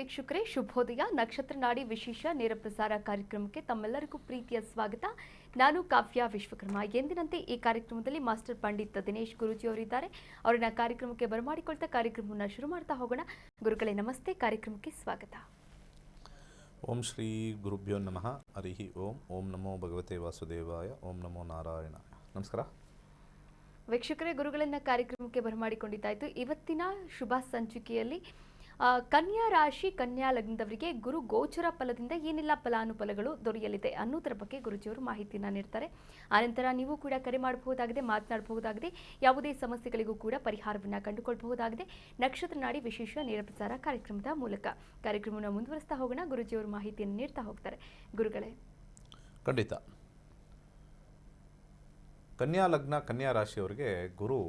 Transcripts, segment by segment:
ವೀಕ್ಷಕರೇ, ಶುಭೋದಯ. ನಕ್ಷತ್ರ ನಾಡಿ ವಿಶೇಷ ನೇರ ಪ್ರಸಾರ ಕಾರ್ಯಕ್ರಮಕ್ಕೆ ತಮ್ಮೆಲ್ಲರಿಗೂ ಪ್ರೀತಿಯ ಸ್ವಾಗತ. ನಾನು ಕಾವ್ಯ ವಿಶ್ವಕರ್ಮ. ಎಂದಿನಂತೆ ಈ ಕಾರ್ಯಕ್ರಮದಲ್ಲಿ ಮಾಸ್ಟರ್ ಪಂಡಿತ್ ದಿನೇಶ್ ಗುರೂಜಿ ಅವರಿದ್ದಾರೆ. ಅವರನ್ನ ಕಾರ್ಯಕ್ರಮಕ್ಕೆ ಬರಮಾಡಿಕೊಳ್ತಾ ಕಾರ್ಯಕ್ರಮವನ್ನು ಶುರು ಮಾಡ್ತಾ ಹೋಗೋಣ. ಗುರುಗಳೇ ನಮಸ್ತೆ, ಕಾರ್ಯಕ್ರಮಕ್ಕೆ ಸ್ವಾಗತ. ಓಂ ಶ್ರೀ ಗುರುಭ್ಯೋ ನಮಃ. ಹರಿ ಓಂ. ಓಂ ನಮೋ ಭಗವತೆ ವಾಸುದೇವಾಯ. ಓಂ ನಮೋ ನಾರಾಯಣ. ನಮಸ್ಕಾರ ವೀಕ್ಷಕರೇ, ಗುರುಗಳನ್ನ ಕಾರ್ಯಕ್ರಮಕ್ಕೆ ಬರಮಾಡಿಕೊಂಡಿದ್ದಾಯಿತು. ಇವತ್ತಿನ ಶುಭ ಸಂಚಿಕೆಯಲ್ಲಿ ಕನ್ಯಾ ರಾಶಿ, ಕನ್ಯಾ ಲಗ್ನದವರಿಗೆ ಗುರು ಗೋಚರ ಫಲದಿಂದ ಏನೆಲ್ಲ ಫಲಾನುಫಲಗಳು ದೊರೆಯಲಿದೆ ಅನ್ನೋದರ ಬಗ್ಗೆ ಗುರುಜಿಯವರು ಮಾಹಿತಿಯನ್ನು ನೀಡ್ತಾರೆ. ಆನಂತರ ನೀವು ಕೂಡ ಕರೆ ಮಾಡಬಹುದಾಗಿದೆ, ಮಾತನಾಡಬಹುದಾಗಿದೆ. ಯಾವುದೇ ಸಮಸ್ಯೆಗಳಿಗೂ ಕೂಡ ಪರಿಹಾರವನ್ನು ಕಂಡುಕೊಳ್ಳಬಹುದಾಗಿದೆ ನಕ್ಷತ್ರ ನಾಡಿ ವಿಶೇಷ ನೇರ ಪ್ರಸಾರ ಕಾರ್ಯಕ್ರಮದ ಮೂಲಕ. ಕಾರ್ಯಕ್ರಮವನ್ನು ಮುಂದುವರಿಸ್ತಾ ಹೋಗೋಣ. ಗುರುಜಿಯವರು ಮಾಹಿತಿಯನ್ನು ನೀಡ್ತಾ ಹೋಗ್ತಾರೆ. ಗುರುಗಳೇ, ಖಂಡಿತ. ಕನ್ಯಾ ಲಗ್ನ, ಕನ್ಯಾ ರಾಶಿಯವರಿಗೆ ಗುರು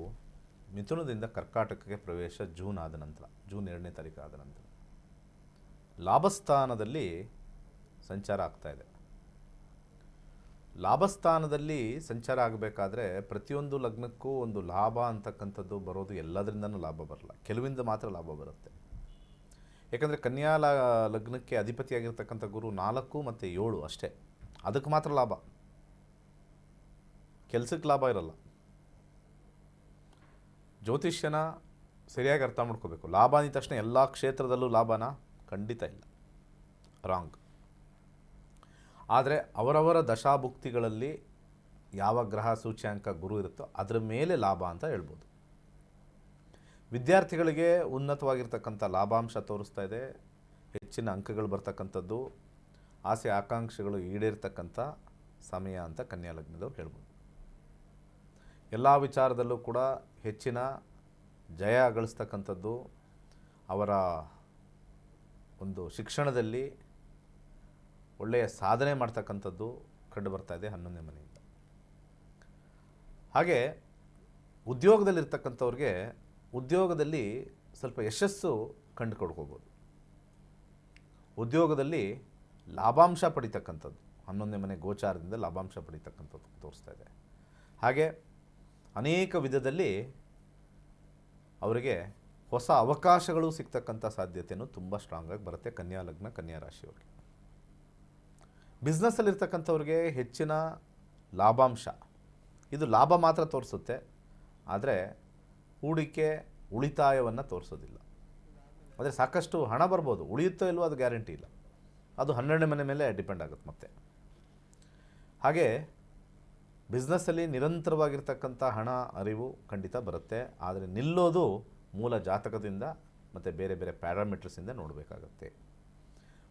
ಮಿಥುನದಿಂದ ಕರ್ಕಾಟಕಕ್ಕೆ ಪ್ರವೇಶ ಜೂನ್ 2ನೇ ತಾರೀಕು ಆದ ನಂತರ ಲಾಭಸ್ಥಾನದಲ್ಲಿ ಸಂಚಾರ ಆಗ್ತಾ ಇದೆ. ಲಾಭಸ್ಥಾನದಲ್ಲಿ ಸಂಚಾರ ಆಗಬೇಕಾದ್ರೆ ಪ್ರತಿಯೊಂದು ಲಗ್ನಕ್ಕೂ ಒಂದು ಲಾಭ ಅಂತಕ್ಕಂಥದ್ದು ಬರೋದು ಎಲ್ಲದರಿಂದನೂ ಲಾಭ ಬರಲ್ಲ, ಕೆಲವಿಂದ ಮಾತ್ರ ಲಾಭ ಬರುತ್ತೆ. ಯಾಕಂದರೆ ಕನ್ಯಾ ಲಗ್ನಕ್ಕೆ ಅಧಿಪತಿಯಾಗಿರ್ತಕ್ಕಂಥ ಗುರು 4 ಮತ್ತು 7 ಅಷ್ಟೇ, ಅದಕ್ಕೆ ಮಾತ್ರ ಲಾಭ, ಕೆಲಸಕ್ಕೆ ಲಾಭ ಇರಲ್ಲ. ಜ್ಯೋತಿಷ್ಯನ ಸರಿಯಾಗಿ ಅರ್ಥ ಮಾಡ್ಕೋಬೇಕು. ಲಾಭ ಅಂದ ತಕ್ಷಣ ಎಲ್ಲ ಕ್ಷೇತ್ರದಲ್ಲೂ ಲಾಭನ ಖಂಡಿತ ಇಲ್ಲ, ರಾಂಗ್. ಆದರೆ ಅವರವರ ದಶಾಭುಕ್ತಿಗಳಲ್ಲಿ ಯಾವ ಗ್ರಹ ಸೂಚ್ಯಾಂಕ ಗುರು ಇರುತ್ತೋ ಅದರ ಮೇಲೆ ಲಾಭ ಅಂತ ಹೇಳ್ಬೋದು. ವಿದ್ಯಾರ್ಥಿಗಳಿಗೆ ಉನ್ನತವಾಗಿರ್ತಕ್ಕಂಥ ಲಾಭಾಂಶ ತೋರಿಸ್ತಾ ಇದೆ, ಹೆಚ್ಚಿನ ಅಂಕಗಳು ಬರ್ತಕ್ಕಂಥದ್ದು, ಆಸೆ ಆಕಾಂಕ್ಷೆಗಳು ಈಡೇರ್ತಕ್ಕಂಥ ಸಮಯ ಅಂತ ಕನ್ಯಾ ಲಗ್ನದವ್ರು ಹೇಳ್ಬೋದು. ಎಲ್ಲ ವಿಚಾರದಲ್ಲೂ ಕೂಡ ಹೆಚ್ಚಿನ ಜಯ ಗಳಿಸ್ತಕ್ಕಂಥದ್ದು, ಅವರ ಒಂದು ಶಿಕ್ಷಣದಲ್ಲಿ ಒಳ್ಳೆಯ ಸಾಧನೆ ಮಾಡ್ತಕ್ಕಂಥದ್ದು ಕಂಡು ಬರ್ತಾ ಇದೆ 11ನೇ ಮನೆಯಿಂದ. ಹಾಗೆ ಉದ್ಯೋಗದಲ್ಲಿರ್ತಕ್ಕಂಥವ್ರಿಗೆ ಉದ್ಯೋಗದಲ್ಲಿ ಸ್ವಲ್ಪ ಯಶಸ್ಸು ಕಂಡುಕೊಡ್ಕೋಬೋದು. ಉದ್ಯೋಗದಲ್ಲಿ ಲಾಭಾಂಶ ಪಡಿತಕ್ಕಂಥದ್ದು 11ನೇ ಮನೆ ಗೋಚಾರದಿಂದ ಲಾಭಾಂಶ ಪಡಿತಕ್ಕಂಥದ್ದು ತೋರಿಸ್ತಾ ಇದೆ. ಹಾಗೆ ಅನೇಕ ವಿಧದಲ್ಲಿ ಅವರಿಗೆ ಹೊಸ ಅವಕಾಶಗಳು ಸಿಗ್ತಕ್ಕಂಥ ಸಾಧ್ಯತೆಯೂ ತುಂಬ ಸ್ಟ್ರಾಂಗಾಗಿ ಬರುತ್ತೆ ಕನ್ಯಾ ಲಗ್ನ, ಕನ್ಯಾ ರಾಶಿಯವರಿಗೆ. ಬಿಸ್ನೆಸ್ಸಲ್ಲಿರ್ತಕ್ಕಂಥವ್ರಿಗೆ ಹೆಚ್ಚಿನ ಲಾಭಾಂಶ, ಇದು ಲಾಭ ಮಾತ್ರ ತೋರಿಸುತ್ತೆ, ಆದರೆ ಹೂಡಿಕೆ ಉಳಿತಾಯವನ್ನು ತೋರಿಸೋದಿಲ್ಲ. ಆದರೆ ಸಾಕಷ್ಟು ಹಣ ಬರ್ಬೋದು, ಉಳಿಯುತ್ತೋ ಇಲ್ವೋ ಅದು ಗ್ಯಾರಂಟಿ ಇಲ್ಲ, ಅದು 12ನೇ ಮನೆ ಮೇಲೆ ಡಿಪೆಂಡ್ ಆಗುತ್ತೆ. ಮತ್ತೆ ಹಾಗೆ ಬಿಸ್ನೆಸ್ಸಲ್ಲಿ ನಿರಂತರವಾಗಿರ್ತಕ್ಕಂಥ ಹಣ ಅರಿವು ಖಂಡಿತ ಬರುತ್ತೆ, ಆದರೆ ನಿಲ್ಲೋದು ಮೂಲ ಜಾತಕದಿಂದ ಮತ್ತು ಬೇರೆ ಬೇರೆ ಪ್ಯಾರಾಮೀಟರ್ಸಿಂದ ನೋಡಬೇಕಾಗತ್ತೆ.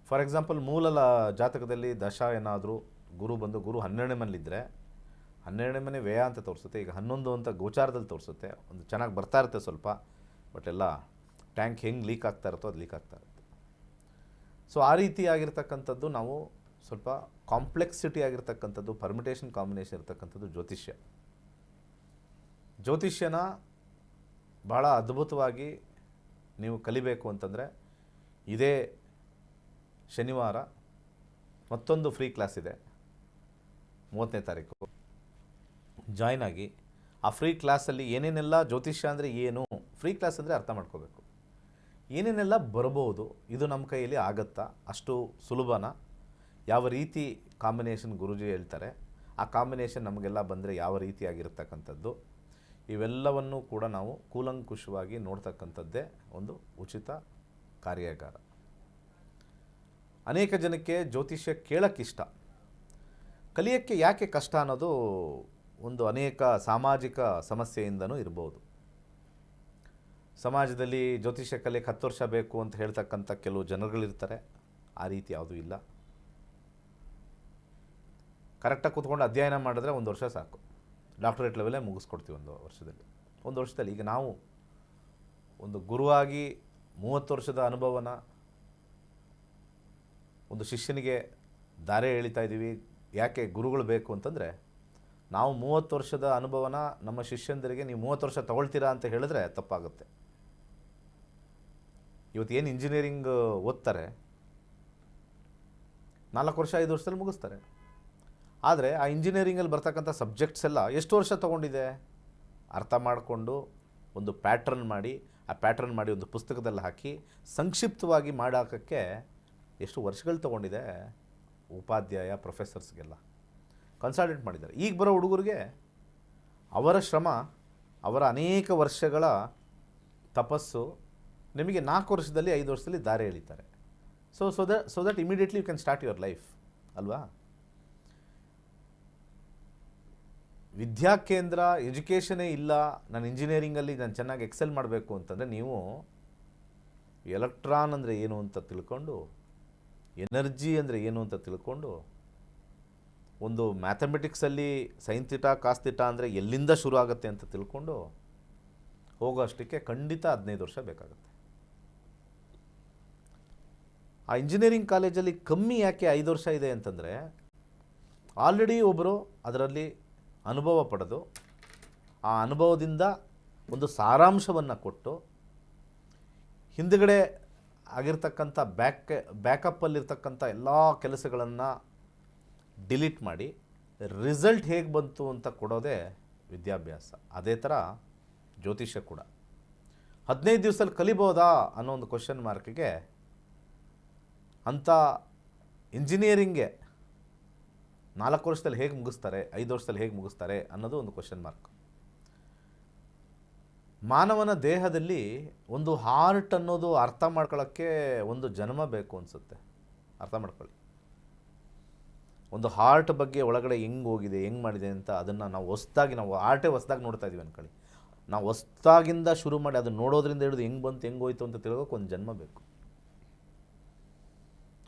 ಫಾರ್ ಎಕ್ಸಾಂಪಲ್, ಮೂಲ ಜಾತಕದಲ್ಲಿ ದಶ ಏನಾದರೂ ಗುರು 12ನೇ ಮನೇಲಿದ್ದರೆ 12ನೇ ಮನೆ ವ್ಯಯ ಅಂತ ತೋರಿಸುತ್ತೆ. ಈಗ 11 ಅಂತ ಗೋಚಾರದಲ್ಲಿ ತೋರಿಸುತ್ತೆ, ಒಂದು ಚೆನ್ನಾಗಿ ಬರ್ತಾ ಇರುತ್ತೆ ಸ್ವಲ್ಪ, ಬಟ್ ಎಲ್ಲ ಟ್ಯಾಂಕ್ ಹೆಂಗೆ ಲೀಕ್ ಆಗ್ತಾ ಇರುತ್ತೋ ಅದು ಲೀಕ್ ಆಗ್ತಾ ಇರುತ್ತೆ. ಸೊ ಆ ರೀತಿಯಾಗಿರ್ತಕ್ಕಂಥದ್ದು ನಾವು ಸ್ವಲ್ಪ ಕಾಂಪ್ಲೆಕ್ಸಿಟಿ ಆಗಿರ್ತಕ್ಕಂಥದ್ದು, ಪರ್ಮಿಟೇಷನ್ ಕಾಂಬಿನೇಷನ್ ಇರ್ತಕ್ಕಂಥದ್ದು ಜ್ಯೋತಿಷ್ಯನ ಭಾಳ ಅದ್ಭುತವಾಗಿ ನೀವು ಕಲಿಬೇಕು ಅಂತಂದರೆ ಇದೇ ಶನಿವಾರ ಮತ್ತೊಂದು ಫ್ರೀ ಕ್ಲಾಸ್ ಇದೆ, 30ನೇ ತಾರೀಕು. ಜಾಯ್ನ್ ಆಗಿ ಆ ಫ್ರೀ ಕ್ಲಾಸಲ್ಲಿ ಏನೇನೆಲ್ಲ ಜ್ಯೋತಿಷ್ಯ ಅಂದರೆ ಏನು, ಫ್ರೀ ಕ್ಲಾಸ್ ಅಂದರೆ ಅರ್ಥ ಮಾಡ್ಕೋಬೇಕು, ಏನೇನೆಲ್ಲ ಬರ್ಬೋದು, ಇದು ನಮ್ಮ ಕೈಯಲ್ಲಿ ಆಗತ್ತಾ, ಅಷ್ಟು ಸುಲಭನ, ಯಾವ ರೀತಿ ಕಾಂಬಿನೇಷನ್ ಗುರೂಜಿ ಹೇಳ್ತಾರೆ ಆ ಕಾಂಬಿನೇಷನ್ ನಮಗೆಲ್ಲ ಬಂದರೆ ಯಾವ ರೀತಿಯಾಗಿರ್ತಕ್ಕಂಥದ್ದು, ಇವೆಲ್ಲವನ್ನೂ ಕೂಡ ನಾವು ಕೂಲಂಕುಷವಾಗಿ ನೋಡ್ತಕ್ಕಂಥದ್ದೇ ಒಂದು ಉಚಿತ ಕಾರ್ಯಾಗಾರ. ಅನೇಕ ಜನಕ್ಕೆ ಜ್ಯೋತಿಷ್ಯ ಕೇಳೋಕ್ಕಿಷ್ಟ, ಕಲಿಯೋಕ್ಕೆ ಯಾಕೆ ಕಷ್ಟ ಅನ್ನೋದು ಒಂದು ಅನೇಕ ಸಾಮಾಜಿಕ ಸಮಸ್ಯೆಯಿಂದನೂ ಇರ್ಬೋದು. ಸಮಾಜದಲ್ಲಿ ಜ್ಯೋತಿಷ್ಯ ಕಲಿಯಕ್ಕೆ 10 ವರ್ಷ ಬೇಕು ಅಂತ ಹೇಳ್ತಕ್ಕಂಥ ಕೆಲವು ಜನಗಳಿರ್ತಾರೆ, ಆ ರೀತಿ ಯಾವುದೂ ಇಲ್ಲ. ಕರೆಕ್ಟಾಗಿ ಕೂತ್ಕೊಂಡು ಅಧ್ಯಯನ ಮಾಡಿದ್ರೆ 1 ವರ್ಷ ಸಾಕು, ಡಾಕ್ಟರೇಟ್ ಲೆವೆಲೇ ಮುಗಿಸ್ಕೊಡ್ತೀವಿ 1 ವರ್ಷದಲ್ಲಿ. ಈಗ ನಾವು ಒಂದು ಗುರುವಾಗಿ 30 ವರ್ಷದ ಅನುಭವನ ಒಂದು ಶಿಷ್ಯನಿಗೆ ದಾರೆ ಎಳಿತಾ ಇದ್ದೀವಿ. ಯಾಕೆ ಗುರುಗಳು ಬೇಕು ಅಂತಂದರೆ, ನಾವು 30 ವರ್ಷದ ಅನುಭವನ ನಮ್ಮ ಶಿಷ್ಯಂದರಿಗೆ ನೀವು 30 ವರ್ಷ ತಗೊಳ್ತೀರಾ ಅಂತ ಹೇಳಿದ್ರೆ ತಪ್ಪಾಗುತ್ತೆ. ಇವತ್ತು ಏನು ಇಂಜಿನಿಯರಿಂಗ್ ಓದ್ತಾರೆ 4 ವರ್ಷ 5 ವರ್ಷದಲ್ಲಿ ಮುಗಿಸ್ತಾರೆ, ಆದರೆ ಆ ಇಂಜಿನಿಯರಿಂಗಲ್ಲಿ ಬರ್ತಕ್ಕಂಥ ಸಬ್ಜೆಕ್ಟ್ಸ್ ಎಲ್ಲ ಎಷ್ಟು ವರ್ಷ ತೊಗೊಂಡಿದೆ, ಅರ್ಥ ಮಾಡಿಕೊಂಡು ಒಂದು ಪ್ಯಾಟ್ರನ್ ಮಾಡಿ ಆ ಪ್ಯಾಟ್ರನ್ ಮಾಡಿ ಒಂದು ಪುಸ್ತಕದಲ್ಲಿ ಹಾಕಿ ಸಂಕ್ಷಿಪ್ತವಾಗಿ ಮಾಡಾಕೋಕ್ಕೆ ಎಷ್ಟು ವರ್ಷಗಳು ತೊಗೊಂಡಿದೆ ಉಪಾಧ್ಯಾಯ ಪ್ರೊಫೆಸರ್ಸ್ಗೆಲ್ಲ ಕನ್ಸಲ್ಟೇಟ್ ಮಾಡಿದ್ದಾರೆ. ಈಗ ಬರೋ ಹುಡುಗರಿಗೆ ಅವರ ಶ್ರಮ, ಅವರ ಅನೇಕ ವರ್ಷಗಳ ತಪಸ್ಸು ನಿಮಗೆ 4 ವರ್ಷದಲ್ಲಿ 5 ವರ್ಷದಲ್ಲಿ ದಾರಿ ಎಳಿತಾರೆ. So that immediately you can start your life ಅಲ್ವಾ. ವಿದ್ಯಾಕೇಂದ್ರ ಎಜುಕೇಷನೇ ಇಲ್ಲ, ನಾನು ಇಂಜಿನಿಯರಿಂಗಲ್ಲಿ ನಾನು ಚೆನ್ನಾಗಿ ಎಕ್ಸೆಲ್ ಮಾಡಬೇಕು ಅಂತಂದರೆ ನೀವು ಎಲೆಕ್ಟ್ರಾನ್ ಅಂದರೆ ಏನು ಅಂತ ತಿಳ್ಕೊಂಡು, ಎನರ್ಜಿ ಅಂದರೆ ಏನು ಅಂತ ತಿಳ್ಕೊಂಡು, ಒಂದು ಮ್ಯಾಥಮೆಟಿಕ್ಸಲ್ಲಿ ಸೈನ್ ಥೀಟಾ ಕಾಸ್ ಥೀಟಾ ಅಂದರೆ ಎಲ್ಲಿಂದ ಶುರು ಆಗುತ್ತೆ ಅಂತ ತಿಳ್ಕೊಂಡು ಹೋಗೋ ಅಷ್ಟಕ್ಕೆ ಖಂಡಿತ 15 ವರ್ಷ ಬೇಕಾಗುತ್ತೆ. ಆ ಇಂಜಿನಿಯರಿಂಗ್ ಕಾಲೇಜಲ್ಲಿ ಕಮ್ಮಿ ಯಾಕೆ 5 ವರ್ಷ ಇದೆ ಅಂತಂದರೆ, ಆಲ್ರೆಡಿ ಒಬ್ಬರು ಅದರಲ್ಲಿ ಅನುಭವ ಪಡೆದು ಆ ಅನುಭವದಿಂದ ಒಂದು ಸಾರಾಂಶವನ್ನು ಕೊಟ್ಟು ಹಿಂದುಗಡೆ ಆಗಿರ್ತಕ್ಕಂಥ ಬ್ಯಾಕಪ್ಪಲ್ಲಿರ್ತಕ್ಕಂಥ ಎಲ್ಲ ಕೆಲಸಗಳನ್ನು ಡಿಲೀಟ್ ಮಾಡಿ ರಿಸಲ್ಟ್ ಹೇಗೆ ಬಂತು ಅಂತ ಕೊಡೋದೇ ವಿದ್ಯಾಭ್ಯಾಸ. ಅದೇ ಥರ ಜ್ಯೋತಿಷ್ಯ ಕೂಡ 15 ದಿವಸದಲ್ಲಿ ಕಲಿಬೋದಾ ಅನ್ನೋ ಒಂದು ಕ್ವಶನ್ ಮಾರ್ಕಿಗೆ ಅಂಥ ಇಂಜಿನಿಯರಿಂಗ್ಗೆ 4 ವರ್ಷದಲ್ಲಿ ಹೇಗೆ ಮುಗಿಸ್ತಾರೆ, 5 ವರ್ಷದಲ್ಲಿ ಹೇಗೆ ಮುಗಿಸ್ತಾರೆ ಅನ್ನೋದು ಒಂದು ಕ್ವಶನ್ ಮಾರ್ಕ್. ಮಾನವನ ದೇಹದಲ್ಲಿ ಒಂದು ಹಾರ್ಟ್ ಅನ್ನೋದು ಅರ್ಥ ಮಾಡ್ಕೊಳ್ಳೋಕ್ಕೆ ಒಂದು ಜನ್ಮ ಬೇಕು ಅನಿಸುತ್ತೆ. ಅರ್ಥ ಮಾಡ್ಕೊಳ್ಳಿ, ಒಂದು ಹಾರ್ಟ್ ಬಗ್ಗೆ ಒಳಗಡೆ ಹೆಂಗೆ ಹೋಗಿದೆ, ಹೆಂಗೆ ಮಾಡಿದೆ ಅಂತ ಅದನ್ನು ನಾವು ಹಾರ್ಟೇ ಹೊಸ್ದಾಗಿ ನೋಡ್ತಾ ಇದ್ದೀವಿ ಅಂದ್ಕೊಳ್ಳಿ. ನಾವು ಹೊಸ್ದಾಗಿಂದ ಶುರು ಮಾಡಿ ಅದನ್ನು ನೋಡೋದ್ರಿಂದ ಹಿಡಿದು ಹೆಂಗೆ ಬಂತು ಹೆಂಗೆ ಹೋಯ್ತು ಅಂತ ತಿಳ್ಕೋಕೆ ಒಂದು ಜನ್ಮ ಬೇಕು.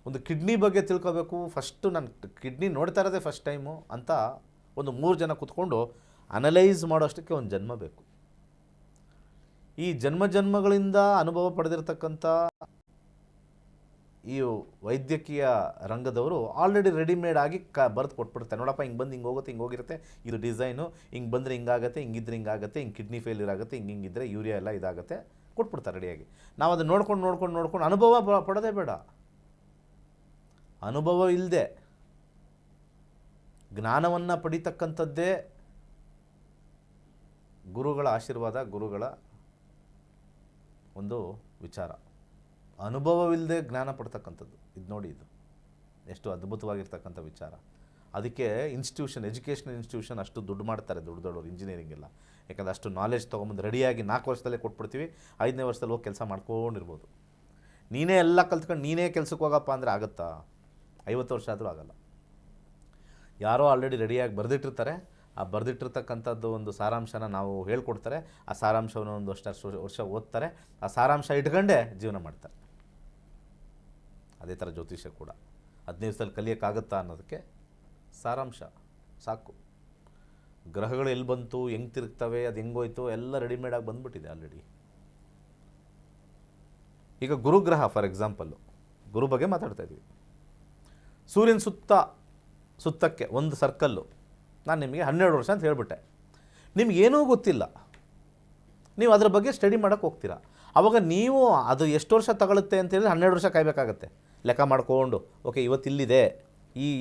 ಒಂದು ಕಿಡ್ನಿ ಬಗ್ಗೆ ತಿಳ್ಕೋಬೇಕು, ಫಸ್ಟು ನಾನು ಕಿಡ್ನಿ ನೋಡ್ತಾ ಇರೋದೇ ಫಸ್ಟ್ ಟೈಮು ಅಂತ ಒಂದು 3 ಜನ ಕೂತ್ಕೊಂಡು ಅನಲೈಸ್ ಮಾಡೋಷ್ಟಕ್ಕೆ ಒಂದು ಜನ್ಮ ಬೇಕು. ಈ ಜನ್ಮಗಳಿಂದ ಅನುಭವ ಪಡೆದಿರ್ತಕ್ಕಂಥ ಈ ವೈದ್ಯಕೀಯ ರಂಗದವರು ಆಲ್ರೆಡಿ ರೆಡಿಮೇಡ್ ಆಗಿ ಬರೆದು ಕೊಟ್ಬಿಡ್ತಾರೆ. ನೋಡಪ್ಪ ಹಿಂಗೆ ಬಂದು ಹಿಂಗೆ ಹೋಗುತ್ತೆ, ಹಿಂಗೆ ಹೋಗಿರುತ್ತೆ, ಇದು ಡಿಸೈನು, ಹಿಂಗೆ ಬಂದರೆ ಹಿಂಗಾಗುತ್ತೆ, ಹಿಂಗಿದ್ರೆ ಹಿಂಗಾಗುತ್ತೆ, ಹಿಂಗೆ ಕಿಡ್ನಿ ಫೇಲ್ಯೂರ್ ಆಗುತ್ತೆ, ಹಿಂಗಿದ್ರೆ ಯೂರಿಯಾ ಎಲ್ಲ ಇದಾಗುತ್ತೆ, ಕೊಟ್ಬಿಡ್ತಾರೆ ರೆಡಿಯಾಗಿ. ನಾವು ಅದನ್ನು ನೋಡ್ಕೊಂಡು ಅನುಭವ ಪಡೋದೇ ಬೇಡ. ಅನುಭವ ಇಲ್ಲದೆ ಜ್ಞಾನವನ್ನು ಪಡಿತಕ್ಕಂಥದ್ದೇ ಗುರುಗಳ ಆಶೀರ್ವಾದ, ಗುರುಗಳ ಒಂದು ವಿಚಾರ. ಅನುಭವವಿಲ್ಲದೆ ಜ್ಞಾನ ಪಡ್ತಕ್ಕಂಥದ್ದು ಇದು ನೋಡಿ, ಇದು ಎಷ್ಟು ಅದ್ಭುತವಾಗಿರ್ತಕ್ಕಂಥ ವಿಚಾರ. ಅದಕ್ಕೆ ಎಜುಕೇಷನಲ್ ಇನ್ಸ್ಟಿಟ್ಯೂಷನ್ ಅಷ್ಟು ದುಡ್ಡು ಮಾಡ್ತಾರೆ, ದೊಡ್ಡವರು ಇಂಜಿನಿಯರಿಂಗ್ ಎಲ್ಲ. ಯಾಕಂದರೆ ಅಷ್ಟು ನಾಲೆಜ್ ತೊಗೊಂಬಂದು ರೆಡಿಯಾಗಿ 4 ವರ್ಷದಲ್ಲೇ ಕೊಟ್ಬಿಡ್ತೀವಿ, 5ನೇ ವರ್ಷದಲ್ಲಿ ಹೋಗಿ ಕೆಲಸ ಮಾಡ್ಕೊಂಡಿರ್ಬೋದು. ನೀನೇ ಎಲ್ಲ ಕಲ್ತ್ಕೊಂಡು ನೀನೇ ಕೆಲಸಕ್ಕೆ ಹೋಗಪ್ಪ ಅಂದರೆ ಆಗುತ್ತಾ? 50 ವರ್ಷ ಆದರೂ ಆಗಲ್ಲ. ಯಾರೋ ಆಲ್ರೆಡಿ ರೆಡಿಯಾಗಿ ಬರೆದಿಟ್ಟಿರ್ತಾರೆ, ಆ ಬರೆದಿಟ್ಟಿರ್ತಕ್ಕಂಥದ್ದು ಒಂದು ಸಾರಾಂಶನ ನಾವು ಹೇಳ್ಕೊಡ್ತಾರೆ, ಆ ಸಾರಾಂಶವನ್ನು ಒಂದು ವರ್ಷ ಓದ್ತಾರೆ, ಆ ಸಾರಾಂಶ ಇಟ್ಕೊಂಡೇ ಜೀವನ ಮಾಡ್ತಾರೆ. ಅದೇ ಥರ ಜ್ಯೋತಿಷ್ಯ ಕೂಡ 15 ದಿವಸದಲ್ಲಿ ಕಲಿಯೋಕ್ಕಾಗುತ್ತಾ ಅನ್ನೋದಕ್ಕೆ ಸಾರಾಂಶ ಸಾಕು. ಗ್ರಹಗಳು ಎಲ್ಲಿ ಬಂತು, ಹೆಂಗೆ ತಿರುಗ್ತವೆ, ಅದು ಹೆಂಗೋಯ್ತು ಎಲ್ಲ ರೆಡಿಮೇಡಾಗಿ ಬಂದುಬಿಟ್ಟಿದೆ ಆಲ್ರೆಡಿ. ಈಗ ಗುರುಗ್ರಹ ಫಾರ್ ಎಕ್ಸಾಂಪಲ್ಲು, ಗುರು ಬಗ್ಗೆ ಮಾತಾಡ್ತಾ ಇದ್ವಿ. ಸೂರ್ಯನ ಸುತ್ತಕ್ಕೆ ಒಂದು ಸರ್ಕಲ್ಲು, ನಾನು ನಿಮಗೆ 12 ವರ್ಷ ಅಂತ ಹೇಳಿಬಿಟ್ಟೆ, ನಿಮಗೇನೂ ಗೊತ್ತಿಲ್ಲ, ನೀವು ಅದ್ರ ಬಗ್ಗೆ ಸ್ಟಡಿ ಮಾಡೋಕ್ಕೆ ಹೋಗ್ತೀರಾ. ಆವಾಗ ನೀವು ಅದು ಎಷ್ಟು ವರ್ಷ ತಗೊಳುತ್ತೆ ಅಂತ ಹೇಳಿದ್ರೆ 12 ವರ್ಷ ಕಾಯಬೇಕಾಗತ್ತೆ. ಲೆಕ್ಕ ಮಾಡ್ಕೊಂಡು ಓಕೆ ಇವತ್ತಿಲ್ಲಿದೆ,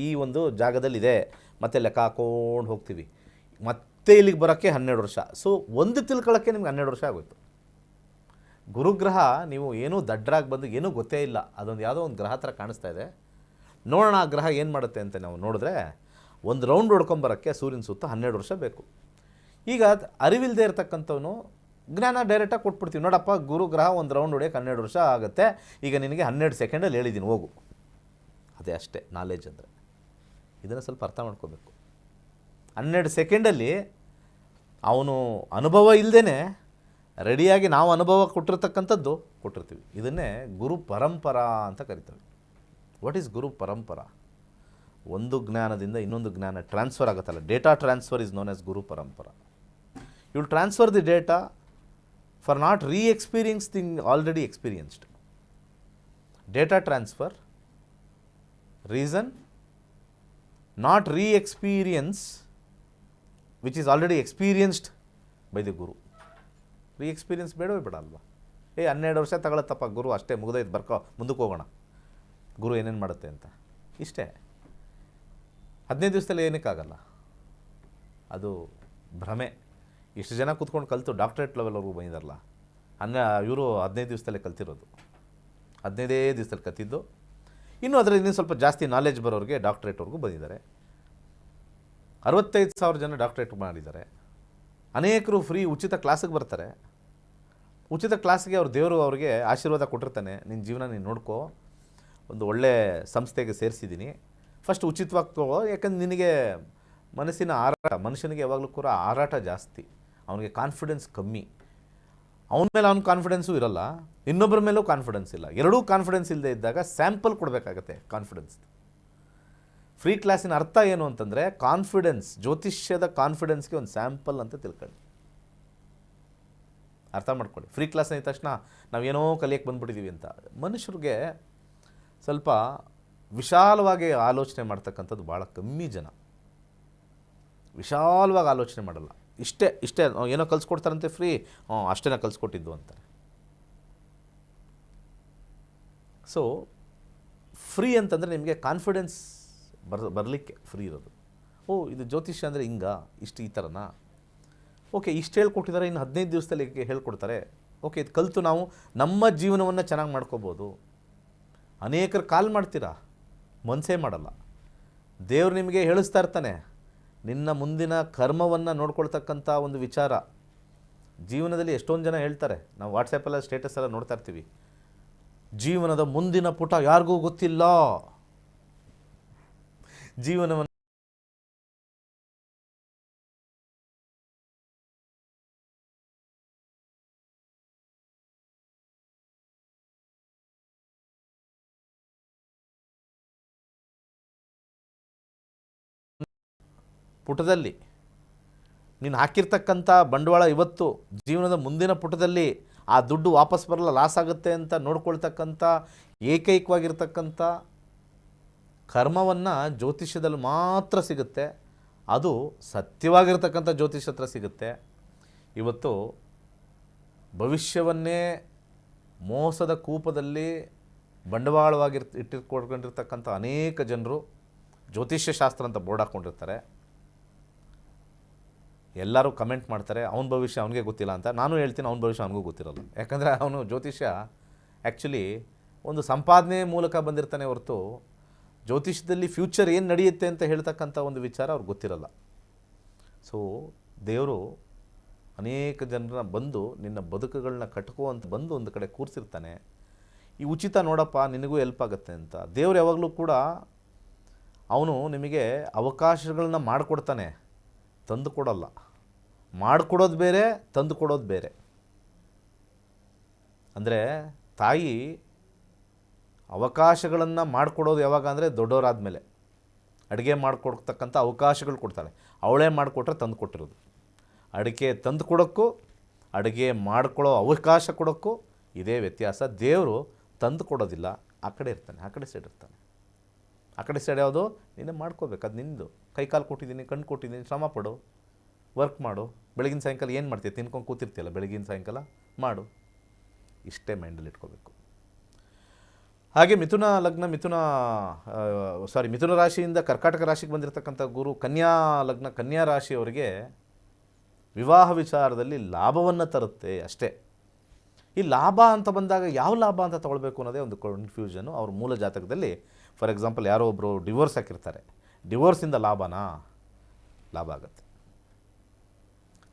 ಈ ಒಂದು ಜಾಗದಲ್ಲಿದೆ, ಮತ್ತೆ ಲೆಕ್ಕ ಹಾಕ್ಕೊಂಡು ಹೋಗ್ತೀವಿ, ಮತ್ತೆ ಇಲ್ಲಿಗೆ ಬರೋಕ್ಕೆ 12 ವರ್ಷ. ಸೊ ಒಂದು ತಿಳ್ಕೊಳ್ಳೋಕ್ಕೆ ನಿಮ್ಗೆ 12 ವರ್ಷ ಆಗೋಯ್ತು. ಗುರುಗ್ರಹ ನೀವು ಏನೂ ದಡ್ಡರಾಗಿ ಬಂದು ಏನೂ ಗೊತ್ತೇ ಇಲ್ಲ, ಅದೊಂದು ಯಾವುದೋ ಒಂದು ಗ್ರಹ ಥರ ಕಾಣಿಸ್ತಾ ಇದೆ, ನೋಡೋಣ ಆ ಗ್ರಹ ಏನು ಮಾಡುತ್ತೆ ಅಂತ ನಾವು ನೋಡಿದ್ರೆ ಒಂದು ರೌಂಡ್ ಹೊಡ್ಕೊಂಬರೋಕ್ಕೆ ಸೂರ್ಯನ ಸುತ್ತ 12 ವರ್ಷ ಬೇಕು. ಈಗ ಅರಿವಿಲ್ಲದೆ ಇರತಕ್ಕಂಥವನು ಜ್ಞಾನ ಡೈರೆಕ್ಟಾಗಿ ಕೊಟ್ಬಿಡ್ತೀವಿ, ನೋಡಪ್ಪ ಗುರುಗ್ರಹ ಒಂದು ರೌಂಡ್ ಹೊಡೆಯೋಕ್ಕೆ 12 ವರ್ಷ ಆಗುತ್ತೆ, ಈಗ ನಿನಗೆ 12 ಸೆಕೆಂಡಲ್ಲಿ ಹೇಳಿದ್ದೀನಿ ಹೋಗು. ಅದೇ ಅಷ್ಟೇ ನಾಲೆಜ್ ಅಂದರೆ. ಇದನ್ನು ಸ್ವಲ್ಪ ಅರ್ಥ ಮಾಡ್ಕೋಬೇಕು. 12 ಸೆಕೆಂಡಲ್ಲಿ ಅವನು ಅನುಭವ ಇಲ್ಲದೇ ರೆಡಿಯಾಗಿ ನಾವು ಅನುಭವ ಕೊಟ್ಟಿರ್ತಕ್ಕಂಥದ್ದು ಕೊಟ್ಟಿರ್ತೀವಿ. ಇದನ್ನೇ ಗುರು ಪರಂಪರಾ ಅಂತ ಕರಿತೀವಿ. What is guru parampara? ಒಂದು ಜ್ಞಾನದಿಂದ ಇನ್ನೊಂದು ಜ್ಞಾನ ಟ್ರಾನ್ಸ್ಫರ್ ಆಗುತ್ತಲ್ಲ, data transfer is known as guru parampara. You will transfer the data for not re-experiencing already experienced. Data transfer, reason, not re-experience which is already experienced by the guru. Re-experience ಬೇಡವೇ ಬೇಡ ಅಲ್ವಾ? 12 ವರ್ಷ ತಗೊಳತ್ತಪ್ಪ ಗುರು, ಅಷ್ಟೇ ಮುಗಿದೈತೆ, ಬರ್ಕೋ ಮುಂದಕ್ಕೆ ಹೋಗೋಣ, ಗುರು ಏನೇನು ಮಾಡುತ್ತೆ ಅಂತ ಇಷ್ಟೇ. 15 ದಿವಸದಲ್ಲಿ ಏನಕ್ಕಾಗಲ್ಲ, ಅದು ಭ್ರಮೆ. ಇಷ್ಟು ಜನ ಕೂತ್ಕೊಂಡು ಕಲಿತು ಡಾಕ್ಟ್ರೇಟ್ ಲೆವೆಲ್ವರೆಗೂ ಬಂದಿದ್ದಾರಲ್ಲ, ಇವರು 15 ದಿವಸದಲ್ಲೇ ಕಲ್ತಿರೋದು, 15 ದಿವಸದಲ್ಲಿ ಕಲ್ತಿದ್ದು. ಇನ್ನೂ ಅದರಲ್ಲಿ ಇನ್ನೂ ಸ್ವಲ್ಪ ಜಾಸ್ತಿ ನಾಲೆಜ್ ಬರೋರಿಗೆ ಡಾಕ್ಟ್ರೇಟ್ವರೆಗೂ ಬಂದಿದ್ದಾರೆ. 65,000 ಜನ ಡಾಕ್ಟ್ರೇಟ್ ಮಾಡಿದ್ದಾರೆ. ಅನೇಕರು ಫ್ರೀ ಉಚಿತ ಕ್ಲಾಸಿಗೆ ಬರ್ತಾರೆ. ಉಚಿತ ಕ್ಲಾಸಿಗೆ ದೇವರು ಅವ್ರಿಗೆ ಆಶೀರ್ವಾದ ಕೊಟ್ಟಿರ್ತಾನೆ, ನಿನ್ನ ಜೀವನ ನೀನು ನೋಡ್ಕೋ, ಒಂದು ಒಳ್ಳೆ ಸಂಸ್ಥೆಗೆ ಸೇರಿಸಿದ್ದೀನಿ, ಫಸ್ಟ್ ಉಚಿತವಾಗಿ ತಗೋ. ಯಾಕಂದ್ರೆ ನಿನಗೆ ಮನಸ್ಸಿನ ಆರಾಟ, ಮನುಷ್ಯನಿಗೆ ಯಾವಾಗಲೂ ಕೂಡ ಆರಾಟ ಜಾಸ್ತಿ, ಅವನಿಗೆ ಕಾನ್ಫಿಡೆನ್ಸ್ ಕಮ್ಮಿ. ಅವನ ಮೇಲೆ ಅವ್ನ ಕಾನ್ಫಿಡೆನ್ಸು ಇರಲ್ಲ, ಇನ್ನೊಬ್ಬರ ಮೇಲೂ ಕಾನ್ಫಿಡೆನ್ಸ್ ಇಲ್ಲ. ಎರಡೂ ಕಾನ್ಫಿಡೆನ್ಸ್ ಇಲ್ಲದೆ ಇದ್ದಾಗ ಸ್ಯಾಂಪಲ್ ಕೊಡಬೇಕಾಗತ್ತೆ ಕಾನ್ಫಿಡೆನ್ಸ್. ಫ್ರೀ ಕ್ಲಾಸಿನ ಅರ್ಥ ಏನು ಅಂತಂದರೆ ಕಾನ್ಫಿಡೆನ್ಸ್, ಜ್ಯೋತಿಷ್ಯದ ಕಾನ್ಫಿಡೆನ್ಸ್ಗೆ ಒಂದು ಸ್ಯಾಂಪಲ್ ಅಂತ ತಿಳ್ಕೊಳ್ಳಿ, ಅರ್ಥ ಮಾಡ್ಕೊಳ್ಳಿ. ಫ್ರೀ ಕ್ಲಾಸ್ ಅಂದ ತಕ್ಷಣ ನಾವೇನೋ ಕಲಿಯಕ್ಕೆ ಬಂದ್ಬಿಟ್ಟಿದ್ದೀವಿ ಅಂತ. ಮನುಷ್ಯರಿಗೆ ಸ್ವಲ್ಪ ವಿಶಾಲವಾಗಿ ಆಲೋಚನೆ ಮಾಡ್ತಕ್ಕಂಥದ್ದು ಭಾಳ ಕಮ್ಮಿ ಜನ. ವಿಶಾಲವಾಗಿ ಆಲೋಚನೆ ಮಾಡಲ್ಲ. ಇಷ್ಟೇ ಏನೋ ಕಲಿಸ್ಕೊಡ್ತಾರಂತೆ ಫ್ರೀ, ಅಷ್ಟೇನ ಕಲಿಸ್ಕೊಟ್ಟಿದ್ದು ಅಂತಾರೆ. ಸೊ ಫ್ರೀ ಅಂತಂದರೆ ನಿಮಗೆ ಕಾನ್ಫಿಡೆನ್ಸ್ ಬರಲಿಕ್ಕೆ ಫ್ರೀ ಇರೋದು. ಇದು ಜ್ಯೋತಿಷ್ಯ ಅಂದರೆ ಹಿಂಗ, ಇಷ್ಟು ಈ ಥರನಾ, ಓಕೆ ಇಷ್ಟು ಹೇಳ್ಕೊಟ್ಟಿದ್ದಾರೆ, ಇನ್ನು 15 ದಿವಸದಲ್ಲಿ ಹೇಳ್ಕೊಡ್ತಾರೆ, ಓಕೆ ಇದು ಕಲಿತು ನಾವು ನಮ್ಮ ಜೀವನವನ್ನು ಚೆನ್ನಾಗಿ ಮಾಡ್ಕೋಬೋದು. ಅನೇಕರು ಕಾಲ್ ಮಾಡ್ತೀರಾ, ಮನಸ್ಸೇ ಮಾಡಲ್ಲ. ದೇವ್ರು ನಿಮಗೆ ಹೇಳಿಸ್ತಾ ಇರ್ತಾನೆ, ನಿನ್ನ ಮುಂದಿನ ಕರ್ಮವನ್ನು ನೋಡ್ಕೊಳ್ತಕ್ಕಂಥ ಒಂದು ವಿಚಾರ. ಜೀವನದಲ್ಲಿ ಎಷ್ಟೊಂದು ಜನ ಹೇಳ್ತಾರೆ, ನಾವು ವಾಟ್ಸಪ್ಪೆಲ್ಲ ಸ್ಟೇಟಸ್ ಎಲ್ಲ ನೋಡ್ತಾ ಇರ್ತೀವಿ, ಜೀವನದ ಮುಂದಿನ ಪುಟ ಯಾರಿಗೂ ಗೊತ್ತಿಲ್ಲ, ಜೀವನವನ್ನು ಪುಟದಲ್ಲಿ ನೀನು ಹಾಕಿರ್ತಕ್ಕಂಥ ಬಂಡವಾಳ ಇವತ್ತು ಜೀವನದ ಮುಂದಿನ ಪುಟದಲ್ಲಿ ಆ ದುಡ್ಡು ವಾಪಸ್ ಬರಲ್ಲ, ಲಾಸ್ ಆಗುತ್ತೆ ಅಂತ ನೋಡ್ಕೊಳ್ತಕ್ಕಂಥ ಏಕೈಕವಾಗಿರ್ತಕ್ಕಂಥ ಕರ್ಮವನ್ನು ಜ್ಯೋತಿಷ್ಯದಲ್ಲಿ ಮಾತ್ರ ಸಿಗುತ್ತೆ. ಅದು ಸತ್ಯವಾಗಿರ್ತಕ್ಕಂಥ ಜ್ಯೋತಿಷ್ಯ ಹತ್ರ ಸಿಗುತ್ತೆ. ಇವತ್ತು ಭವಿಷ್ಯವನ್ನೇ ಮೋಸದ ಕೂಪದಲ್ಲಿ ಬಂಡವಾಳವಾಗಿ ಇಟ್ಟಿಟ್ಕೊಂಡಿರ್ತಕ್ಕಂಥ ಅನೇಕ ಜನರು ಜ್ಯೋತಿಷ್ಯ ಶಾಸ್ತ್ರ ಅಂತ ಬೋರ್ಡ್ ಹಾಕ್ಕೊಂಡಿರ್ತಾರೆ. ಎಲ್ಲರೂ ಕಮೆಂಟ್ ಮಾಡ್ತಾರೆ, ಅವನ ಭವಿಷ್ಯ ಅವನಿಗೆ ಗೊತ್ತಿಲ್ಲ ಅಂತ. ನಾನು ಹೇಳ್ತೀನಿ, ಅವನ ಭವಿಷ್ಯ ಅವನಿಗೂ ಗೊತ್ತಿರಲ್ಲ. ಯಾಕಂದರೆ ಅವನು ಜ್ಯೋತಿಷ್ಯ ಆ್ಯಕ್ಚುಲಿ ಒಂದು ಸಂಪಾದನೆ ಮೂಲಕ ಬಂದಿರ್ತಾನೆ ಹೊರತು ಜ್ಯೋತಿಷ್ಯದಲ್ಲಿ ಫ್ಯೂಚರ್ ಏನು ನಡೆಯುತ್ತೆ ಅಂತ ಹೇಳ್ತಕ್ಕಂಥ ಒಂದು ವಿಚಾರ ಅವ್ರಿಗೆ ಗೊತ್ತಿರಲ್ಲ. ಸೊ ದೇವರು ಅನೇಕ ಜನರನ್ನ ಬಂದು ನಿನ್ನ ಬದುಕುಗಳನ್ನ ಕಟ್ಕೋ ಅಂತ ಬಂದು ಒಂದು ಕಡೆ ಕೂರಿಸಿರ್ತಾನೆ. ಈ ಉಚಿತ ನೋಡಪ್ಪ ನಿನಗೂ ಹೆಲ್ಪ್ ಆಗುತ್ತೆ ಅಂತ. ದೇವರು ಯಾವಾಗಲೂ ಕೂಡ ಅವನು ನಿಮಗೆ ಅವಕಾಶಗಳನ್ನ ಮಾಡಿಕೊಡ್ತಾನೆ, ತಂದು ಕೊಡಲ್ಲ. ಮಾಡಿಕೊಡೋದು ಬೇರೆ, ತಂದು ಕೊಡೋದು ಬೇರೆ. ಅಂದರೆ ತಾಯಿ ಅವಕಾಶಗಳನ್ನು ಮಾಡಿಕೊಡೋದು ಯಾವಾಗ ಅಂದರೆ ದೊಡ್ಡವರಾದ ಅಡುಗೆ ಮಾಡಿಕೊಡ್ತಕ್ಕಂಥ ಅವಕಾಶಗಳು ಕೊಡ್ತಾಳೆ. ಅವಳೇ ಮಾಡಿಕೊಟ್ರೆ ತಂದು ಕೊಟ್ಟಿರೋದು. ಅಡುಗೆ ತಂದು ಕೊಡೋಕ್ಕೂ ಅಡುಗೆ ಮಾಡಿಕೊಳ್ಳೋ ಅವಕಾಶ ಕೊಡೋಕ್ಕೂ ಇದೇ ವ್ಯತ್ಯಾಸ. ದೇವರು ತಂದು ಕೊಡೋದಿಲ್ಲ, ಆ ಕಡೆ ಇರ್ತಾನೆ, ಆ ಕಡೆ ಸೈಡ್ ಇರ್ತಾನೆ. ಆ ಕಡೆ ಸೈಡ್ ಯಾವುದು ನೀನೇ ಮಾಡ್ಕೋಬೇಕು, ಅದು ನಿಂದು. ಕೈಕಾಲು ಕೊಟ್ಟಿದ್ದೀನಿ, ಕಣ್ಣು ಕೊಟ್ಟಿದ್ದೀನಿ, ಶ್ರಮ ಪಡು, ವರ್ಕ್ ಮಾಡು. ಬೆಳಗಿನ ಸಾಯಂಕಾಲ ಏನು ಮಾಡ್ತೀಯ, ತಿನ್ಕೊಂಡು ಕೂತಿರ್ತೀಯಲ್ಲ, ಬೆಳಗಿನ ಸಾಯಂಕಾಲ ಮಾಡು. ಇಷ್ಟೇ ಮೈಂಡಲ್ಲಿ ಇಟ್ಕೋಬೇಕು. ಹಾಗೆ ಮಿಥುನ ರಾಶಿಯಿಂದ ಕರ್ಕಾಟಕ ರಾಶಿಗೆ ಬಂದಿರತಕ್ಕಂಥ ಗುರು ಕನ್ಯಾ ಲಗ್ನ, ಕನ್ಯಾ ರಾಶಿಯವರಿಗೆ ವಿವಾಹ ವಿಚಾರದಲ್ಲಿ ಲಾಭವನ್ನು ತರುತ್ತೆ ಅಷ್ಟೇ. ಈ ಲಾಭ ಅಂತ ಬಂದಾಗ ಯಾವ ಲಾಭ ಅಂತ ತೊಗೊಳ್ಬೇಕು ಅನ್ನೋದೇ ಒಂದು ಕನ್ಫ್ಯೂಷನು ಅವ್ರ ಮೂಲ ಜಾತಕದಲ್ಲಿ. ಫಾರ್ ಎಕ್ಸಾಂಪಲ್, ಯಾರೋ ಒಬ್ಬರು ಡಿವೋರ್ಸ್ ಹಾಕಿರ್ತಾರೆ, ಡಿವೋರ್ಸಿಂದ ಲಾಭನಾ? ಲಾಭ ಆಗುತ್ತೆ.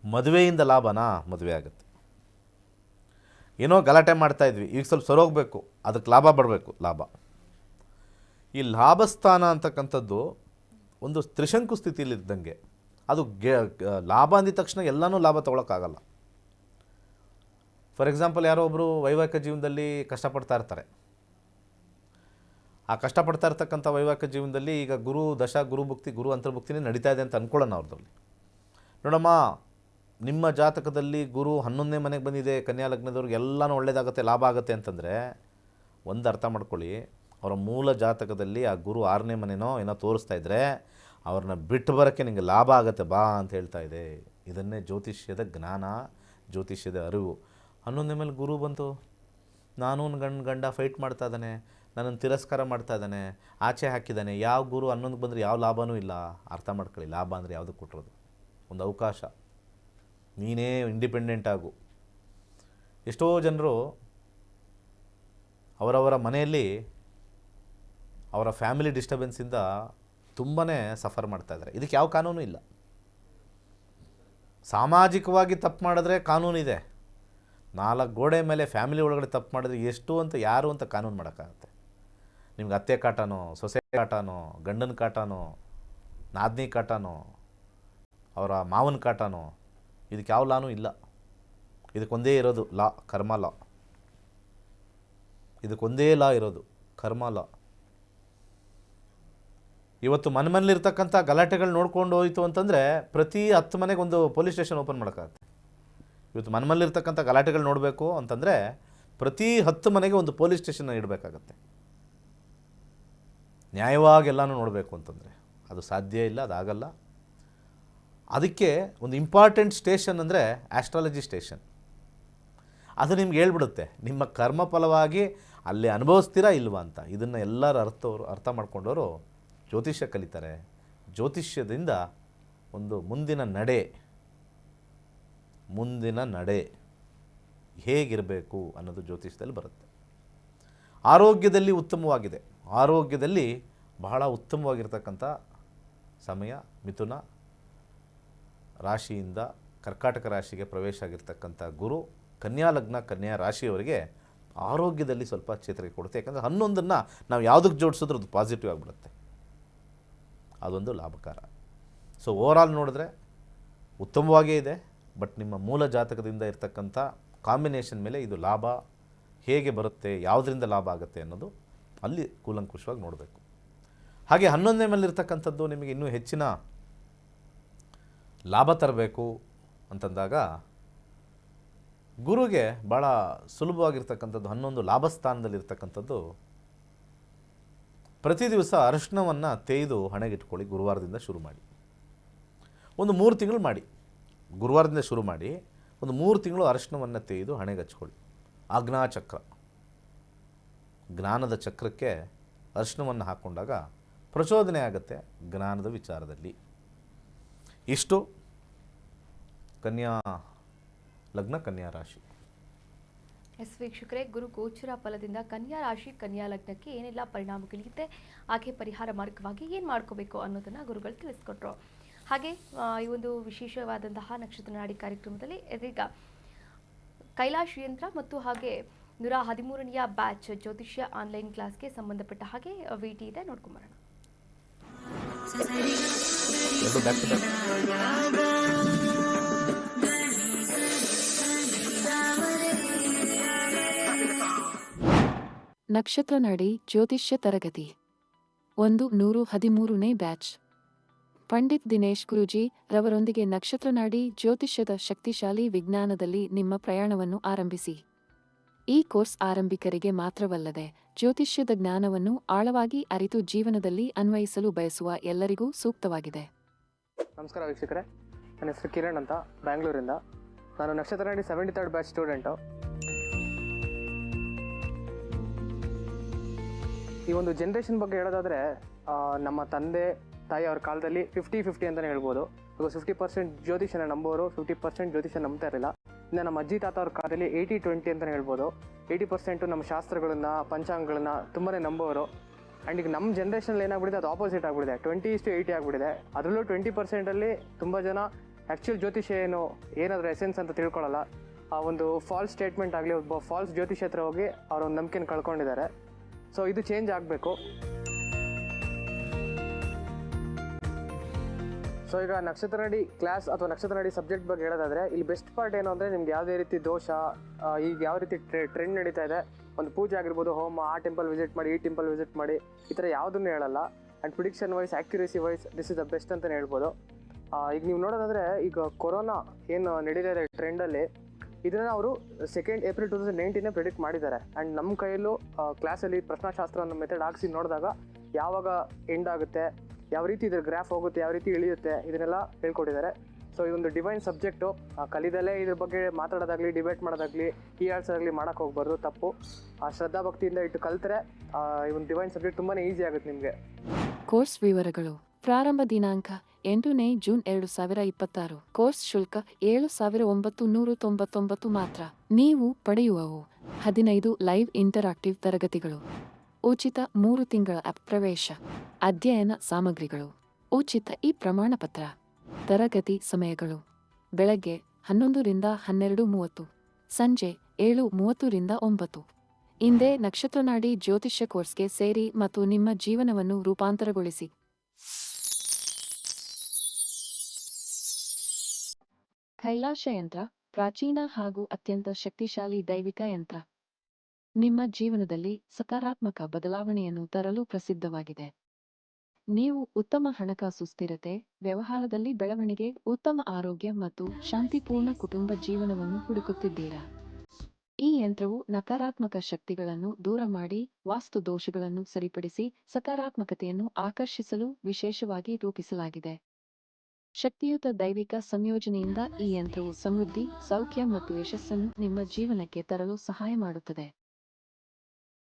ಮದುವೆಯಿಂದ ಲಾಭನಾ? ಮದುವೆ ಆಗುತ್ತೆ. ಏನೋ ಗಲಾಟೆ ಮಾಡ್ತಾಯಿದ್ವಿ, ಈಗ ಸ್ವಲ್ಪ ಸರೋಗಬೇಕು, ಅದಕ್ಕೆ ಲಾಭ ಬರಬೇಕು, ಲಾಭ. ಈ ಲಾಭಸ್ಥಾನ ಅಂತಕ್ಕಂಥದ್ದು ಒಂದು ತ್ರಿಶಂಕು ಸ್ಥಿತಿಯಲ್ಲಿದ್ದಂಗೆ. ಅದು ಲಾಭ ಅಂದಿದ ತಕ್ಷಣ ಎಲ್ಲನೂ ಲಾಭ ತೊಗೊಳಕ್ಕಾಗಲ್ಲ. ಫಾರ್ ಎಕ್ಸಾಂಪಲ್, ಯಾರೋ ಒಬ್ಬರು ವೈವಾಹಿಕ ಜೀವನದಲ್ಲಿ ಕಷ್ಟಪಡ್ತಾ ಇರ್ತಾರೆ. ಆ ಕಷ್ಟಪಡ್ತಾ ಇರ್ತಕ್ಕಂಥ ವೈವಾಹಿಕ ಜೀವನದಲ್ಲಿ ಈಗ ಗುರು ದಶ, ಗುರುಭುಕ್ತಿ, ಗುರು ಅಂತರ್ಭುಕ್ತಿನೇ ನಡೀತಾ ಇದೆ ಅಂತ ಅಂದ್ಕೊಳ್ಳೋಣ ಅವ್ರದ್ರಲ್ಲಿ. ನೋಡಮ್ಮ, ನಿಮ್ಮ ಜಾತಕದಲ್ಲಿ ಗುರು 11ನೇ ಮನೆಗೆ ಬಂದಿದೆ, ಕನ್ಯಾ ಲಗ್ನದವ್ರಿಗೆ ಎಲ್ಲನೂ ಒಳ್ಳೆಯದಾಗುತ್ತೆ, ಲಾಭ ಆಗುತ್ತೆ ಅಂತಂದರೆ ಒಂದು ಅರ್ಥ ಮಾಡ್ಕೊಳ್ಳಿ, ಅವರ ಮೂಲ ಜಾತಕದಲ್ಲಿ ಆ ಗುರು 6ನೇ ಮನೆನೋ ಏನೋ ತೋರಿಸ್ತಾ ಇದ್ದರೆ ಅವ್ರನ್ನ ಬಿಟ್ಟು ಬರೋಕ್ಕೆ ನಿಮಗೆ ಲಾಭ ಆಗುತ್ತೆ ಬಾ ಅಂತ ಹೇಳ್ತಾ ಇದೆ. ಇದನ್ನೇ ಜ್ಯೋತಿಷ್ಯದ ಜ್ಞಾನ, ಜ್ಯೋತಿಷ್ಯದ ಅರಿವು. 11ನೇ ಮೇಲೆ ಗುರು ಬಂತು, ನಾನು ಗಂಡ ಫೈಟ್ ಮಾಡ್ತಾ ಇದ್ದಾನೆ, ನನ್ನನ್ನು ತಿರಸ್ಕಾರ ಮಾಡ್ತಾ ಇದ್ದಾನೆ, ಆಚೆ ಹಾಕಿದ್ದಾನೆ. ಯಾವ ಗುರು 11ಕ್ಕೆ ಬಂದರೆ ಯಾವ ಲಾಭವೂ ಇಲ್ಲ. ಅರ್ಥ ಮಾಡ್ಕೊಳ್ಳಿ, ಲಾಭ ಅಂದರೆ ಯಾವುದಕ್ಕೆ ಕೊಟ್ಟಿರೋದು? ಒಂದು ಅವಕಾಶ. ನೀನೇ ಇಂಡಿಪೆಂಡೆಂಟ್ ಆಗು, ಎಷ್ಟೋ ಜನರು ಅವರವರ ಮನೆಯಲ್ಲಿ ಅವರ ಫ್ಯಾಮಿಲಿ ಡಿಸ್ಟರ್ಬೆನ್ಸಿಂದ ತುಂಬಾ ಸಫರ್ ಮಾಡ್ತಾಯಿದ್ದಾರೆ. ಇದಕ್ಕೆ ಯಾವ ಕಾನೂನು ಇಲ್ಲ. ಸಾಮಾಜಿಕವಾಗಿ ತಪ್ಪು ಮಾಡಿದ್ರೆ ಕಾನೂನಿದೆ. 4 ಗೋಡೆ ಮೇಲೆ ಫ್ಯಾಮಿಲಿ ಒಳಗಡೆ ತಪ್ಪು ಮಾಡಿದ್ರೆ ಎಷ್ಟು ಅಂತ ಯಾರು ಅಂತ ಕಾನೂನು ಮಾಡೋಕ್ಕಾಗತ್ತೆ? ನಿಮ್ಗೆ ಅತ್ತೆ ಕಾಟನೋ, ಸೊಸೆ ಕಾಟನೋ, ಗಂಡನ ಕಾಟನೋ, ನಾದಿನಿ ಕಾಟನೋ, ಅವರ ಮಾವನ ಕಾಟನೋ, ಇದಕ್ಕೆ ಯಾವ ಲಾನೂ ಇಲ್ಲ. ಇದಕ್ಕೊಂದೇ ಇರೋದು ಲಾ, ಕರ್ಮ ಲಾ. ಇದಕ್ಕೊಂದೇ ಲಾ ಇರೋದು, ಕರ್ಮ ಲಾ. ಇವತ್ತು ಮನೆಯಲ್ಲಿರ್ತಕ್ಕಂಥ ಗಲಾಟೆಗಳು ನೋಡ್ಕೊಂಡು ಹೋಯಿತು ಅಂತಂದರೆ ಪ್ರತಿ 10 ಮನೆಗೆ ಒಂದು ಪೊಲೀಸ್ ಸ್ಟೇಷನ್ ಓಪನ್ ಮಾಡೋಕ್ಕಾಗತ್ತೆ. ಇವತ್ತು ಮನೆಯಲ್ಲಿರ್ತಕ್ಕಂಥ ಗಲಾಟೆಗಳು ನೋಡಬೇಕು ಅಂತಂದರೆ ಪ್ರತಿ 10 ಮನೆಗೆ ಒಂದು ಪೊಲೀಸ್ ಸ್ಟೇಷನ್ನ ಇಡಬೇಕಾಗತ್ತೆ. ನ್ಯಾಯವಾಗಿ ಎಲ್ಲನೂ ನೋಡಬೇಕು ಅಂತಂದರೆ ಅದು ಸಾಧ್ಯ ಇಲ್ಲ, ಅದಾಗಲ್ಲ. ಅದಕ್ಕೆ ಒಂದು ಇಂಪಾರ್ಟೆಂಟ್ ಸ್ಟೇಷನ್ ಅಂದರೆ ಆಸ್ಟ್ರಾಲಜಿ ಸ್ಟೇಷನ್. ಅದು ನಿಮ್ಗೆ ಹೇಳ್ಬಿಡುತ್ತೆ ನಿಮ್ಮ ಕರ್ಮಫಲವಾಗಿ ಅಲ್ಲಿ ಅನುಭವಿಸ್ತೀರಾ ಇಲ್ವಾ ಅಂತ. ಇದನ್ನು ಎಲ್ಲರೂ ಅರ್ಥ ಮಾಡ್ಕೊಂಡವರು ಜ್ಯೋತಿಷ್ಯ ಕಲಿತಾರೆ. ಜ್ಯೋತಿಷ್ಯದಿಂದ ಒಂದು ಮುಂದಿನ ನಡೆ ಹೇಗಿರಬೇಕು ಅನ್ನೋದು ಜ್ಯೋತಿಷ್ಯದಲ್ಲಿ ಬರುತ್ತೆ. ಆರೋಗ್ಯದಲ್ಲಿ ಉತ್ತಮವಾಗಿದೆ. ಆರೋಗ್ಯದಲ್ಲಿ ಬಹಳ ಉತ್ತಮವಾಗಿರ್ತಕ್ಕಂಥ ಸಮಯ ಮಿಥುನ ರಾಶಿಯಿಂದ ಕರ್ಕಾಟಕ ರಾಶಿಗೆ ಪ್ರವೇಶ ಆಗಿರ್ತಕ್ಕಂಥ ಗುರು ಕನ್ಯಾ ಲಗ್ನ ಕನ್ಯಾ ರಾಶಿಯವರಿಗೆ ಆರೋಗ್ಯದಲ್ಲಿ ಸ್ವಲ್ಪ ಚೇತರಿಕೆ ಕೊಡುತ್ತೆ. ಯಾಕಂದರೆ 11ನ್ನು ನಾವು ಯಾವುದಕ್ಕೆ ಜೋಡಿಸಿದ್ರೂ ಅದು ಪಾಸಿಟಿವ್ ಆಗಿಬಿಡುತ್ತೆ. ಅದೊಂದು ಲಾಭಕಾರ. ಸೊ ಓವರಾಲ್ ನೋಡಿದ್ರೆ ಉತ್ತಮವಾಗೇ ಇದೆ. ಬಟ್ ನಿಮ್ಮ ಮೂಲ ಜಾತಕದಿಂದ ಇರ್ತಕ್ಕಂಥ ಕಾಂಬಿನೇಷನ್ ಮೇಲೆ ಇದು ಲಾಭ ಹೇಗೆ ಬರುತ್ತೆ, ಯಾವುದರಿಂದ ಲಾಭ ಆಗುತ್ತೆ ಅನ್ನೋದು ಅಲ್ಲಿ ಕೂಲಂಕುಷವಾಗಿ ನೋಡಬೇಕು. ಹಾಗೆ 11ನೇ ಮೇಲೆ ಇರ್ತಕ್ಕಂಥದ್ದು ನಿಮಗೆ ಇನ್ನೂ ಹೆಚ್ಚಿನ ಲಾಭ ತರಬೇಕು ಅಂತಂದಾಗ ಗುರುಗೆ ಭಾಳ ಸುಲಭವಾಗಿರ್ತಕ್ಕಂಥದ್ದು 11 ಲಾಭಸ್ಥಾನದಲ್ಲಿರ್ತಕ್ಕಂಥದ್ದು. ಪ್ರತಿ ದಿವಸ ಅರಿಶಿಣವನ್ನು ತೇಯ್ದು ಹಣೆಗಿಟ್ಕೊಳ್ಳಿ. ಗುರುವಾರದಿಂದ ಶುರು ಮಾಡಿ ಒಂದು 3 ತಿಂಗಳು ಮಾಡಿ. ಗುರುವಾರದಿಂದ ಶುರು ಮಾಡಿ ಒಂದು 3 ತಿಂಗಳು ಅರಿಶಿಣವನ್ನು ತೇಯ್ದು ಹಣೆಗೆ ಹಚ್ಕೊಳ್ಳಿ. ಆಜ್ಞಾಚಕ್ರ, ಜ್ಞಾನದ ಚಕ್ರಕ್ಕೆ ಅರಿಶಿಣವನ್ನು ಹಾಕ್ಕೊಂಡಾಗ ಪ್ರಚೋದನೆ ಆಗುತ್ತೆ ಜ್ಞಾನದ ವಿಚಾರದಲ್ಲಿ. ಇಷ್ಟು ಕನ್ಯಾ ಲಗ್ನ ಕನ್ಯಾ ರಾಶಿ. ಎಸ್ ವೀಕ್ಷಕರೇ, ಗುರು ಗೋಚರ ಫಲದಿಂದ ಕನ್ಯಾ ರಾಶಿ ಕನ್ಯಾ ಲಗ್ನಕ್ಕೆ ಏನೆಲ್ಲ ಪರಿಣಾಮಗಳಿರುತ್ತೆ, ಹಾಗೆ ಪರಿಹಾರ ಮಾರ್ಗವಾಗಿ ಏನು ಮಾಡ್ಕೋಬೇಕು ಅನ್ನೋದನ್ನು ಗುರುಗಳು ತಿಳಿಸ್ಕೊಟ್ರು. ಹಾಗೆ ಈ ಒಂದು ವಿಶೇಷವಾದಂತಹ ನಕ್ಷತ್ರ ನಾಡಿ ಕಾರ್ಯಕ್ರಮದಲ್ಲಿ ಇದೀಗ ಕೈಲಾಶ್ ಯಂತ್ರ ಮತ್ತು ಹಾಗೆ 113ನೆಯ ಬ್ಯಾಚ್ ಜ್ಯೋತಿಷ್ಯ ಆನ್ಲೈನ್ ಕ್ಲಾಸ್ಗೆ ಸಂಬಂಧಪಟ್ಟ ಹಾಗೆ ವಿಟಿ ಇದೆ, ನೋಡ್ಕೊಂಬರೋಣ. ನಕ್ಷತ್ರ ನಾಡಿ ಜ್ಯೋತಿಷ್ಯ ತರಗತಿ 113ನೇ ಬ್ಯಾಚ್. ಪಂಡಿತ್ ದಿನೇಶ್ ಗುರೂಜಿ ರವರೊಂದಿಗೆ ನಕ್ಷತ್ರ ನಾಡಿ ಜ್ಯೋತಿಷ್ಯದ ಶಕ್ತಿಶಾಲಿ ವಿಜ್ಞಾನದಲ್ಲಿ ನಿಮ್ಮ ಪ್ರಯಾಣವನ್ನು ಆರಂಭಿಸಿ. ಈ ಕೋರ್ಸ್ ಆರಂಭಿಕರಿಗೆ ಮಾತ್ರವಲ್ಲದೆ ಜ್ಯೋತಿಷ್ಯದ ಜ್ಞಾನವನ್ನು ಆಳವಾಗಿ ಅರಿತು ಜೀವನದಲ್ಲಿ ಅನ್ವಯಿಸಲು ಬಯಸುವ ಎಲ್ಲರಿಗೂ ಸೂಕ್ತವಾಗಿದೆ. ನಮಸ್ಕಾರ ವೀಕ್ಷಕರೇ, ನನ್ನ ಹೆಸರು ಕಿರಣ್ ಅಂತ, ಬ್ಯಾಂಗ್ಳೂರಿಂದ. ನಾನು ನಕ್ಷತ್ರ ನಾಡಿ 73rd ಬ್ಯಾಚ್ ಸ್ಟೂಡೆಂಟು. ಈ ಒಂದು ಜನ್ರೇಷನ್ ಬಗ್ಗೆ ಹೇಳೋದಾದರೆ, ನಮ್ಮ ತಂದೆ ತಾಯಿ ಅವ್ರ ಕಾಲದಲ್ಲಿ 50-50 ಅಂತಲೇ ಹೇಳ್ಬೋದು. ಬಿಕಾಸ್ 50% ಜ್ಯೋತಿಷನ ನಂಬೋರು, 50% ಜ್ಯೋತಿಷ ನಂಬ್ತಾ ಇರಲಿಲ್ಲ. ಇನ್ನು ನಮ್ಮ ಅಜ್ಜಿ ತಾತ ಅವ್ರ ಕಾಲದಲ್ಲಿ 80-20 ಅಂತಲೇ ಹೇಳ್ಬೋದು. 80% ನಮ್ಮ ಶಾಸ್ತ್ರಗಳನ್ನು, ಪಂಚಾಂಗಗಳನ್ನು ತುಂಬಾ ನಂಬೋರು. ಆ್ಯಂಡ್ ಈಗ ನಮ್ಮ ಜನ್ರೇಷನಲ್ಲಿ ಏನಾಗ್ಬಿಟ್ಟಿದೆ, ಅದು ಆಪೋಸಿಟ್ ಆಗಿಬಿಟ್ಟಿದೆ. 20:80 ಆಗಿಬಿಟ್ಟಿದೆ. ಅದರಲ್ಲೂ 20%ಅಲ್ಲಿ ತುಂಬ ಜನ ಆ್ಯಕ್ಚುಯಲ್ ಜ್ಯೋತಿಷ ಏನಾದರೂ ಎಸೆನ್ಸ್ ಅಂತ ತಿಳ್ಕೊಳ್ಳಲ್ಲ. ಆ ಒಂದು ಫಾಲ್ಸ್ ಸ್ಟೇಟ್ಮೆಂಟ್ ಆಗಲಿ, ಒಬ್ಬ ಫಾಲ್ಸ್ ಜ್ಯೋತಿಷ ಹತ್ರ ಹೋಗಿ ಅವ್ರ ಒಂದು ನಂಬಿಕೆನ ಕಳ್ಕೊಂಡಿದ್ದಾರೆ. ಸೊ ಇದು ಚೇಂಜ್ ಆಗಬೇಕು. ಸೊ ಈಗ ನಕ್ಷತ್ರ ನಾಡಿ ಕ್ಲಾಸ್ ಅಥವಾ ನಕ್ಷತ್ರ ನಾಡಿ ಸಬ್ಜೆಕ್ಟ್ ಬಗ್ಗೆ ಹೇಳೋದಾದರೆ, ಇಲ್ಲಿ ಬೆಸ್ಟ್ ಪಾರ್ಟ್ ಏನು ಅಂದರೆ, ನಿಮ್ಗೆ ಯಾವುದೇ ರೀತಿ ದೋಷ, ಈಗ ಯಾವ ರೀತಿ ಟ್ರೆಂಡ್ ನಡೀತಾ ಇದೆ, ಒಂದು ಪೂಜೆ ಆಗಿರ್ಬೋದು, ಹೋಮ, ಆ ಟೆಂಪಲ್ ವಿಸಿಟ್ ಮಾಡಿ, ಈ ಟೆಂಪಲ್ ವಿಸಿಟ್ ಮಾಡಿ, ಈ ಥರ ಯಾವುದನ್ನು ಹೇಳಲ್ಲ. And prediction wise, accuracy wise this is the best ಅಂತಲೇ ಹೇಳ್ಬೋದು. ಈಗ ನೀವು ನೋಡೋದಾದರೆ, ಈಗ ಕೊರೋನಾ ಏನು ನಡೀತಾ ಇದೆ ಟ್ರೆಂಡಲ್ಲಿ, ಇದನ್ನು ಅವರು 2nd ಏಪ್ರಿಲ್ 2019 ಪ್ರಿಡಿಕ್ಟ್ ಮಾಡಿದ್ದಾರೆ. ಆ್ಯಂಡ್ ನಮ್ಮ ಕೈಯಲ್ಲೂ ಕ್ಲಾಸಲ್ಲಿ ಪ್ರಶ್ನಾಶಾಸ್ತ್ರ ಅನ್ನೋ ಮೆಥಡ್ ಹಾಕ್ಸಿ ನೋಡಿದಾಗ ಯಾವಾಗ ಎಂಡ್ ಆಗುತ್ತೆ, ಯಾವ ರೀತಿ ಇದ್ರ ಗ್ರಾಫ್ ಹೋಗುತ್ತೆ, ಯಾವ ರೀತಿ ಇಳಿಯುತ್ತೆ, ಇದನ್ನೆಲ್ಲ ಹೇಳ್ಕೊಟ್ಟಿದ್ದಾರೆ. ಸೊ ಇದೊಂದು ಡಿವೈನ್ ಸಬ್ಜೆಕ್ಟು. ಕಲಿದಲ್ಲೇ ಇದ್ರ ಬಗ್ಗೆ ಮಾತಾಡೋದಾಗಲಿ, ಡಿಬೇಟ್ ಮಾಡೋದಾಗಲಿ, ಈ ಆನ್ಸರಾಗಲಿ ಮಾಡೋಕ್ಕೆ ಹೋಗ್ಬಾರ್ದು, ತಪ್ಪು. ಶ್ರದ್ಧಾ ಭಕ್ತಿಯಿಂದ ಇಟ್ಟು ಕಲಿತರೆ ಈ ಒಂದು ಡಿವೈನ್ ಸಬ್ಜೆಕ್ಟ್ ತುಂಬಾ ಈಸಿ ಆಗುತ್ತೆ ನಿಮಗೆ. ಕೋರ್ಸ್ ವಿವರಗಳು: ಪ್ರಾರಂಭ ದಿನಾಂಕ 8ನೇ ಜೂನ್ 2026. ಕೋರ್ಸ್ ಶುಲ್ಕ 7,999 ಮಾತ್ರ. ನೀವು ಪಡೆಯುವವು 15 ಲೈವ್ ಇಂಟರಾಕ್ಟಿವ್ ತರಗತಿಗಳು, ಉಚಿತ 3 ತಿಂಗಳ ಆಪ್ ಪ್ರವೇಶ, ಅಧ್ಯಯನ ಸಾಮಗ್ರಿಗಳು, ಉಚಿತ ಪ್ರಮಾಣಪತ್ರ. ತರಗತಿ ಸಮಯಗಳು: ಬೆಳಗ್ಗೆ 11 ರಿಂದ 12:30, ಸಂಜೆ 7:30 ರಿಂದ 9. ಇಂದೇ ನಕ್ಷತ್ರನಾಡಿ ಜ್ಯೋತಿಷ್ಯ ಕೋರ್ಸ್ಗೆ ಸೇರಿ ಮತ್ತು ನಿಮ್ಮ ಜೀವನವನ್ನು ರೂಪಾಂತರಗೊಳಿಸಿ. ಕೈಲಾಶ ಯಂತ್ರ ಪ್ರಾಚೀನ ಹಾಗೂ ಅತ್ಯಂತ ಶಕ್ತಿಶಾಲಿ ದೈವಿಕ ಯಂತ್ರ. ನಿಮ್ಮ ಜೀವನದಲ್ಲಿ ಸಕಾರಾತ್ಮಕ ಬದಲಾವಣೆಯನ್ನು ತರಲು ಪ್ರಸಿದ್ಧವಾಗಿದೆ. ನೀವು ಉತ್ತಮ ಹಣಕಾಸು ಸ್ಥಿರತೆ, ವ್ಯವಹಾರದಲ್ಲಿ ಬೆಳವಣಿಗೆ, ಉತ್ತಮ ಆರೋಗ್ಯ ಮತ್ತು ಶಾಂತಿಪೂರ್ಣ ಕುಟುಂಬ ಜೀವನವನ್ನು ಹುಡುಕುತ್ತಿದ್ದೀರಾ? ಈ ಯಂತ್ರವು ನಕಾರಾತ್ಮಕ ಶಕ್ತಿಗಳನ್ನು ದೂರ ಮಾಡಿ, ವಾಸ್ತು ದೋಷಗಳನ್ನು ಸರಿಪಡಿಸಿ, ಸಕಾರಾತ್ಮಕತೆಯನ್ನು ಆಕರ್ಷಿಸಲು ವಿಶೇಷವಾಗಿ ರೂಪಿಸಲಾಗಿದೆ. ಶಕ್ತಿಯುತ ದೈವಿಕ ಸಂಯೋಜನೆಯಿಂದ ಈ ಯಂತ್ರವು ಸಮೃದ್ಧಿ, ಸೌಖ್ಯ ಮತ್ತು ಯಶಸ್ಸನ್ನು ನಿಮ್ಮ ಜೀವನಕ್ಕೆ ತರಲು ಸಹಾಯ ಮಾಡುತ್ತದೆ.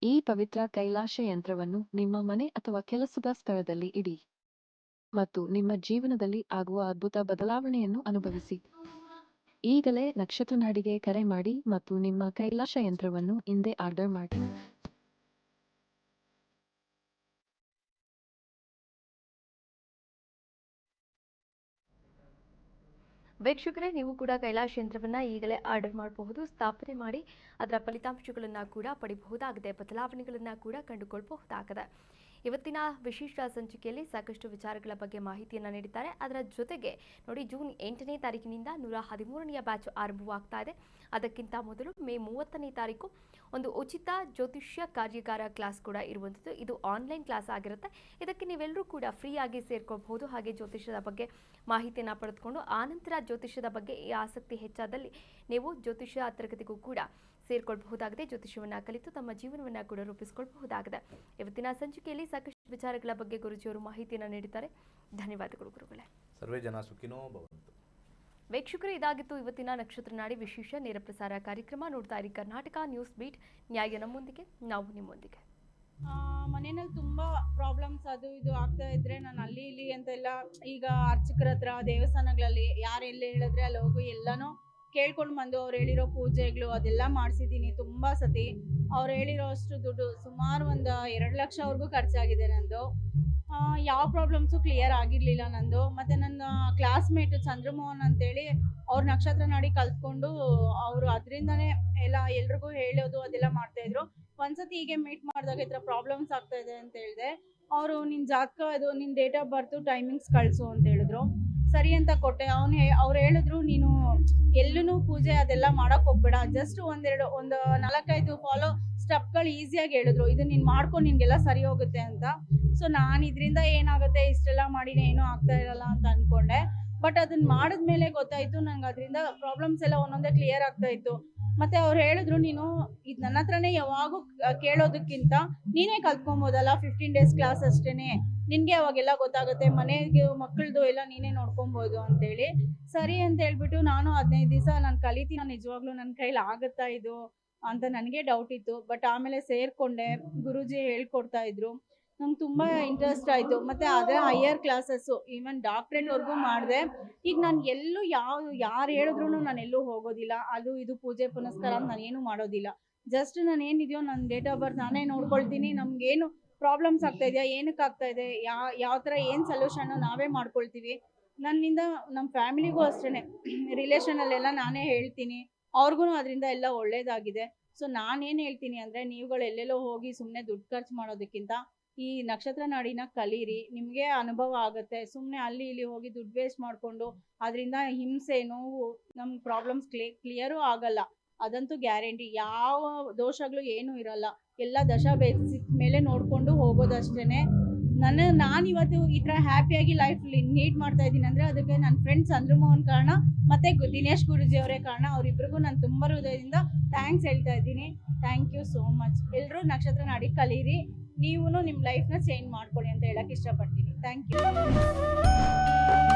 ಈ ಪವಿತ್ರ ಕೈಲಾಶ ಯಂತ್ರವನ್ನು ನಿಮ್ಮ ಮನೆ ಅಥವಾ ಕೆಲಸದ ಸ್ಥಳದಲ್ಲಿ ಇಡಿ ಮತ್ತು ನಿಮ್ಮ ಜೀವನದಲ್ಲಿ ಆಗುವ ಅದ್ಭುತ ಬದಲಾವಣೆಯನ್ನು ಅನುಭವಿಸಿ. ಈಗಲೇ ನಕ್ಷತ್ರನಾಡಿಗೆ ಕರೆ ಮಾಡಿ ಮತ್ತು ನಿಮ್ಮ ಕೈಲಾಶ ಯಂತ್ರವನ್ನು ಇಂದೇ ಆರ್ಡರ್ ಮಾಡಿ. ವೀಕ್ಷಕರೇ, ನೀವು ಕೂಡ ಕೈಲಾಶ ಯಂತ್ರವನ್ನು ಈಗಲೇ ಆರ್ಡರ್ ಮಾಡಬಹುದು, ಸ್ಥಾಪನೆ ಮಾಡಿ ಅದರ ಫಲಿತಾಂಶಗಳನ್ನು ಕೂಡ ಪಡಿಬಹುದಾಗಿದೆ, ಬದಲಾವಣೆಗಳನ್ನು ಕೂಡ ಕಂಡುಕೊಳ್ಬಹುದಾಗಿದೆ. ಇವತ್ತಿನ ವಿಶಿಷ್ಟ ಸಂಚಿಕೆಯಲ್ಲಿ ಸಾಕಷ್ಟು ವಿಚಾರಗಳ ಬಗ್ಗೆ ಮಾಹಿತಿಯನ್ನು ನೀಡಿದ್ದಾರೆ. ಅದರ ಜೊತೆಗೆ ನೋಡಿ, ಜೂನ್ 8ನೇ ತಾರೀಕಿನಿಂದ 113ನೆಯ ಬ್ಯಾಚ್ ಆರಂಭವಾಗ್ತಾ ಇದೆ. ಅದಕ್ಕಿಂತ ಮೊದಲು ಮೇ 30ನೇ ತಾರೀಕು ಒಂದು ಉಚಿತ ಜ್ಯೋತಿಷ್ಯ ಕಾರ್ಯಾಗಾರ ಕ್ಲಾಸ್ ಕೂಡ ಇರುವಂಥದ್ದು. ಇದು ಆನ್ಲೈನ್ ಕ್ಲಾಸ್ ಆಗಿರುತ್ತೆ. ಇದಕ್ಕೆ ನೀವೆಲ್ಲರೂ ಕೂಡ ಫ್ರೀಯಾಗಿ ಸೇರ್ಕೊಳ್ಬಹುದು. ಹಾಗೆ ಜ್ಯೋತಿಷ್ಯದ ಬಗ್ಗೆ ಮಾಹಿತಿಯನ್ನು ಪಡೆದುಕೊಂಡು ಆನಂತರ ಜ್ಯೋತಿಷ್ಯದ ಬಗ್ಗೆ ಈ ಆಸಕ್ತಿ ಹೆಚ್ಚಾದಲ್ಲಿ ನೀವು ಜ್ಯೋತಿಷ್ಯ ತರಗತಿಗೂ ಕೂಡ ಸೇರ್ಕೊಳ್ಬಹುದಾಗಿದೆ. ಜ್ಯೋತಿಷ್ಯವನ್ನು ಕಲಿತು ತಮ್ಮ ಜೀವನವನ್ನು ಕೂಡ ರೂಪಿಸಿಕೊಳ್ಳಬಹುದಾಗಿದೆ. ಇವತ್ತಿನ ಸಂಚಿಕೆಯಲ್ಲಿ ಸಾಕಷ್ಟು ವಿಚಾರಗಳ ಬಗ್ಗೆ ಗುರುಜಿಯವರು ಮಾಹಿತಿಯನ್ನು ನೀಡಿದ್ದಾರೆ. ಧನ್ಯವಾದಗಳು ಗುರುಗಳೇ. ಸರ್ವೇ ಜನ ಸುಖಿನೋ ಭವಂತು. ವೀಕ್ಷಕರೇ, ಇದಾಗಿತ್ತು ಇವತ್ತಿನ ನಕ್ಷತ್ರ ನಾಡಿ ವಿಶೇಷ ನೇರ ಪ್ರಸಾರ ಕಾರ್ಯಕ್ರಮ. ನೋಡ್ತಾ ಇರಿ ಕರ್ನಾಟಕ ನ್ಯೂಸ್ ಬೀಟ್. ನ್ಯಾಯ ನಮ್ಮೊಂದಿಗೆ, ನಾವು ನಿಮ್ಮೊಂದಿಗೆ. ಮನೆಯಲ್ಲಿ ತುಂಬಾ ಪ್ರಾಬ್ಲಮ್ಸ್ ಅದು ಇದು ಆಗ್ತಾ ಇದ್ರೆ ನಾನು ಅಲ್ಲಿ ಇಲ್ಲಿ ಅಂತೆಲ್ಲ ಈಗ ಅರ್ಚಕರ ಹತ್ರ ದೇವಸ್ಥಾನಗಳಲ್ಲಿ ಯಾರು ಎಲ್ಲಿ ಹೇಳಿದ್ರೆ ಅಲ್ಲಿ ಹೋಗಿ ಎಲ್ಲಾನು ಕೇಳ್ಕೊಂಡು ಬಂದು ಅವ್ರು ಹೇಳಿರೋ ಪೂಜೆಗಳು ಅದೆಲ್ಲ ಮಾಡಿಸಿದ್ದೀನಿ ತುಂಬಾ ಸತಿ. ಅವ್ರು ಹೇಳಿರೋ ಅಷ್ಟು ದುಡ್ಡು ಸುಮಾರು ಒಂದು 2 ಲಕ್ಷವರೆಗೂ ಖರ್ಚಾಗಿದೆ ನಂದು. ಯಾವ ಪ್ರಾಬ್ಲಮ್ಸು ಕ್ಲಿಯರ್ ಆಗಿರ್ಲಿಲ್ಲ ನಂದು. ಮತ್ತೆ ನನ್ನ ಕ್ಲಾಸ್ಮೇಟ್ ಚಂದ್ರಮೋಹನ್ ಅಂತೇಳಿ ಅವ್ರ ನಕ್ಷತ್ರ ನಾಡಿ ಕಲ್ತ್ಕೊಂಡು ಅವರು ಅದರಿಂದನೇ ಎಲ್ಲ ಎಲ್ರಿಗೂ ಹೇಳೋದು ಅದೆಲ್ಲ ಮಾಡ್ತಾ ಇದ್ರು. ಒಂದ್ಸತಿ ಹೀಗೆ ಮೀಟ್ ಮಾಡಿದಾಗ ಈ ಥರ ಪ್ರಾಬ್ಲಮ್ಸ್ ಆಗ್ತಾ ಇದೆ ಅಂತ ಹೇಳಿದೆ. ಅವರು ನಿನ್ನ ಜಾತಕ ಅದು ನಿನ್ನ ಡೇಟ್ ಆಫ್ ಬರ್ತು ಟೈಮಿಂಗ್ಸ್ ಕಳಿಸು ಅಂತ ಹೇಳಿದ್ರು. ಸರಿ ಅಂತ ಕೊಟ್ಟೆ. ಅವ್ರು ಹೇಳಿದ್ರು, ನೀನು ಎಲ್ಲೂ ಪೂಜೆ ಅದೆಲ್ಲ ಮಾಡಕ್ ಹೋಗ್ಬೇಡ, ಜಸ್ಟ್ ಒಂದು 4-5 ಫಾಲೋ ಸ್ಟೆಪ್ಗಳು ಈಸಿಯಾಗಿ ಹೇಳಿದ್ರು, ಇದು ನೀನು ಮಾಡ್ಕೊಂಡು ನಿನ್ಗೆಲ್ಲ ಸರಿ ಹೋಗುತ್ತೆ ಅಂತ. ಸೊ ನಾನು ಇದರಿಂದ ಏನಾಗುತ್ತೆ ಇಷ್ಟೆಲ್ಲ ಮಾಡಿನೇ ಏನೂ ಆಗ್ತಾ ಇರಲ್ಲ ಅಂತ ಅನ್ಕೊಂಡೆ. ಬಟ್ ಅದನ್ನ ಮಾಡಿದ್ಮೇಲೆ ಗೊತ್ತಾಯ್ತು ನಂಗೆ ಅದರಿಂದ ಪ್ರಾಬ್ಲಮ್ಸ್ ಎಲ್ಲ ಒಂದೊಂದೇ ಕ್ಲಿಯರ್ ಆಗ್ತಾ ಇತ್ತು. ಮತ್ತೆ ಅವ್ರು ಹೇಳಿದ್ರು, ನೀನು ಇದು ನನ್ನ ಹತ್ರನೇ ಯಾವಾಗೂ ಕೇಳೋದಕ್ಕಿಂತ ನೀನೇ ಕಲ್ತ್ಕೊಬೋದಲ್ಲ, 15 ಡೇಸ್ ಕ್ಲಾಸ್ ಅಷ್ಟೇನೆ, ನಿನ್ಗೆ ಅವಾಗೆಲ್ಲ ಗೊತ್ತಾಗುತ್ತೆ, ಮನೆಗೆ ಮಕ್ಕಳದು ಎಲ್ಲ ನೀನೇ ನೋಡ್ಕೊಬೋದು ಅಂತೇಳಿ. ಸರಿ ಅಂತ ಹೇಳ್ಬಿಟ್ಟು ನಾನು 15 ದಿವಸ ನಾನು ಕಲಿತೀನಿ, ನಿಜವಾಗ್ಲೂ ನನ್ನ ಕೈಲಿ ಆಗುತ್ತಾ ಇದು ಅಂತ ನನಗೆ ಡೌಟ್ ಇತ್ತು. ಬಟ್ ಆಮೇಲೆ ಸೇರ್ಕೊಂಡೆ, ಗುರೂಜಿ ಹೇಳ್ಕೊಡ್ತಾ ಇದ್ರು, ನಂಗೆ ತುಂಬ ಇಂಟ್ರೆಸ್ಟ್ ಆಯಿತು. ಮತ್ತು ಅದರ ಹೈಯರ್ ಕ್ಲಾಸಸ್ಸು ಈವನ್ ಡಾಕ್ಟ್ರೇಟ್ವರೆಗೂ ಮಾಡಿದೆ. ಈಗ ನಾನು ಎಲ್ಲೂ ಯಾರು ಹೇಳಿದ್ರು ನಾನು ಎಲ್ಲೂ ಹೋಗೋದಿಲ್ಲ, ಅದು ಇದು ಪೂಜೆ ಪುನಸ್ಕಾರ ನಾನೇನು ಮಾಡೋದಿಲ್ಲ. ಜಸ್ಟ್ ನಾನು ಏನಿದೆಯೋ ನನ್ನ ಡೇಟ್ ಆಫ್ ಬರ್ತ್ ನಾನೇ ನೋಡ್ಕೊಳ್ತೀನಿ. ನಮಗೇನು ಪ್ರಾಬ್ಲಮ್ಸ್ ಆಗ್ತಾ ಇದೆಯಾ, ಏನಕ್ಕೆ ಆಗ್ತಾ ಇದೆ, ಯಾವ ಥರ ಏನು ಸೊಲ್ಯೂಷನ್ನು ನಾವೇ ಮಾಡ್ಕೊಳ್ತೀವಿ. ನನ್ನಿಂದ ನಮ್ಮ ಫ್ಯಾಮಿಲಿಗೂ ಅಷ್ಟೇ, ರಿಲೇಷನಲ್ಲೆಲ್ಲ ನಾನೇ ಹೇಳ್ತೀನಿ, ಅವ್ರಿಗೂ ಅದರಿಂದ ಎಲ್ಲ ಒಳ್ಳೇದಾಗಿದೆ. ಸೊ ನಾನೇನು ಹೇಳ್ತೀನಿ ಅಂದರೆ, ನೀವುಗಳು ಎಲ್ಲೆಲ್ಲೋ ಹೋಗಿ ಸುಮ್ಮನೆ ದುಡ್ಡು ಖರ್ಚು ಮಾಡೋದಕ್ಕಿಂತ ಈ ನಕ್ಷತ್ರ ನಾಡಿನ ಕಲೀರಿ, ನಿಮಗೆ ಅನುಭವ ಆಗುತ್ತೆ. ಸುಮ್ಮನೆ ಅಲ್ಲಿ ಇಲ್ಲಿ ಹೋಗಿ ದುಡ್ಡು ವೇಸ್ಟ್ ಮಾಡಿಕೊಂಡು ಅದರಿಂದ ಹಿಂಸೆ ನೋವು ನಮ್ಮ ಪ್ರಾಬ್ಲಮ್ಸ್ ಕ್ಲಿಯರೂ ಆಗಲ್ಲ, ಅದಂತೂ ಗ್ಯಾರಂಟಿ. ಯಾವ ದೋಷಗಳು ಏನೂ ಇರಲ್ಲ, ಎಲ್ಲ ದಶ ಬೇಸಿಸ್ ಮೇಲೆ ನೋಡಿಕೊಂಡು ಹೋಗೋದಷ್ಟೇ. ನಾನಿವತ್ತು ಈ ಥರ ಹ್ಯಾಪಿಯಾಗಿ ಲೈಫ್ ಲೀಡ್ ಮಾಡ್ತಾ ಇದ್ದೀನಿ ಅಂದರೆ ಅದಕ್ಕೆ ನನ್ನ ಫ್ರೆಂಡ್ ಚಂದ್ರಮೋಹನ್ ಕಾರಣ ಮತ್ತು ದಿನೇಶ್ ಗುರೂಜಿ ಅವರೇ ಕಾರಣ. ಅವರಿಬ್ಬರಿಗೂ ನಾನು ತುಂಬ ಹೃದಯದಿಂದ ಥ್ಯಾಂಕ್ಸ್ ಹೇಳ್ತಾ ಇದ್ದೀನಿ. Thank you so much. ಎಲ್ಲರೂ ನಕ್ಷತ್ರ ನಾಡಿ ಕಲೀರಿ, ನೀವು ನಿಮ್ಮ ಲೈಫ್ನ ಚೇಂಜ್ ಮಾಡ್ಕೊಳ್ಳಿ ಅಂತ ಹೇಳಕ್ಕೆ ಇಷ್ಟಪಡ್ತೀನಿ. Thank you.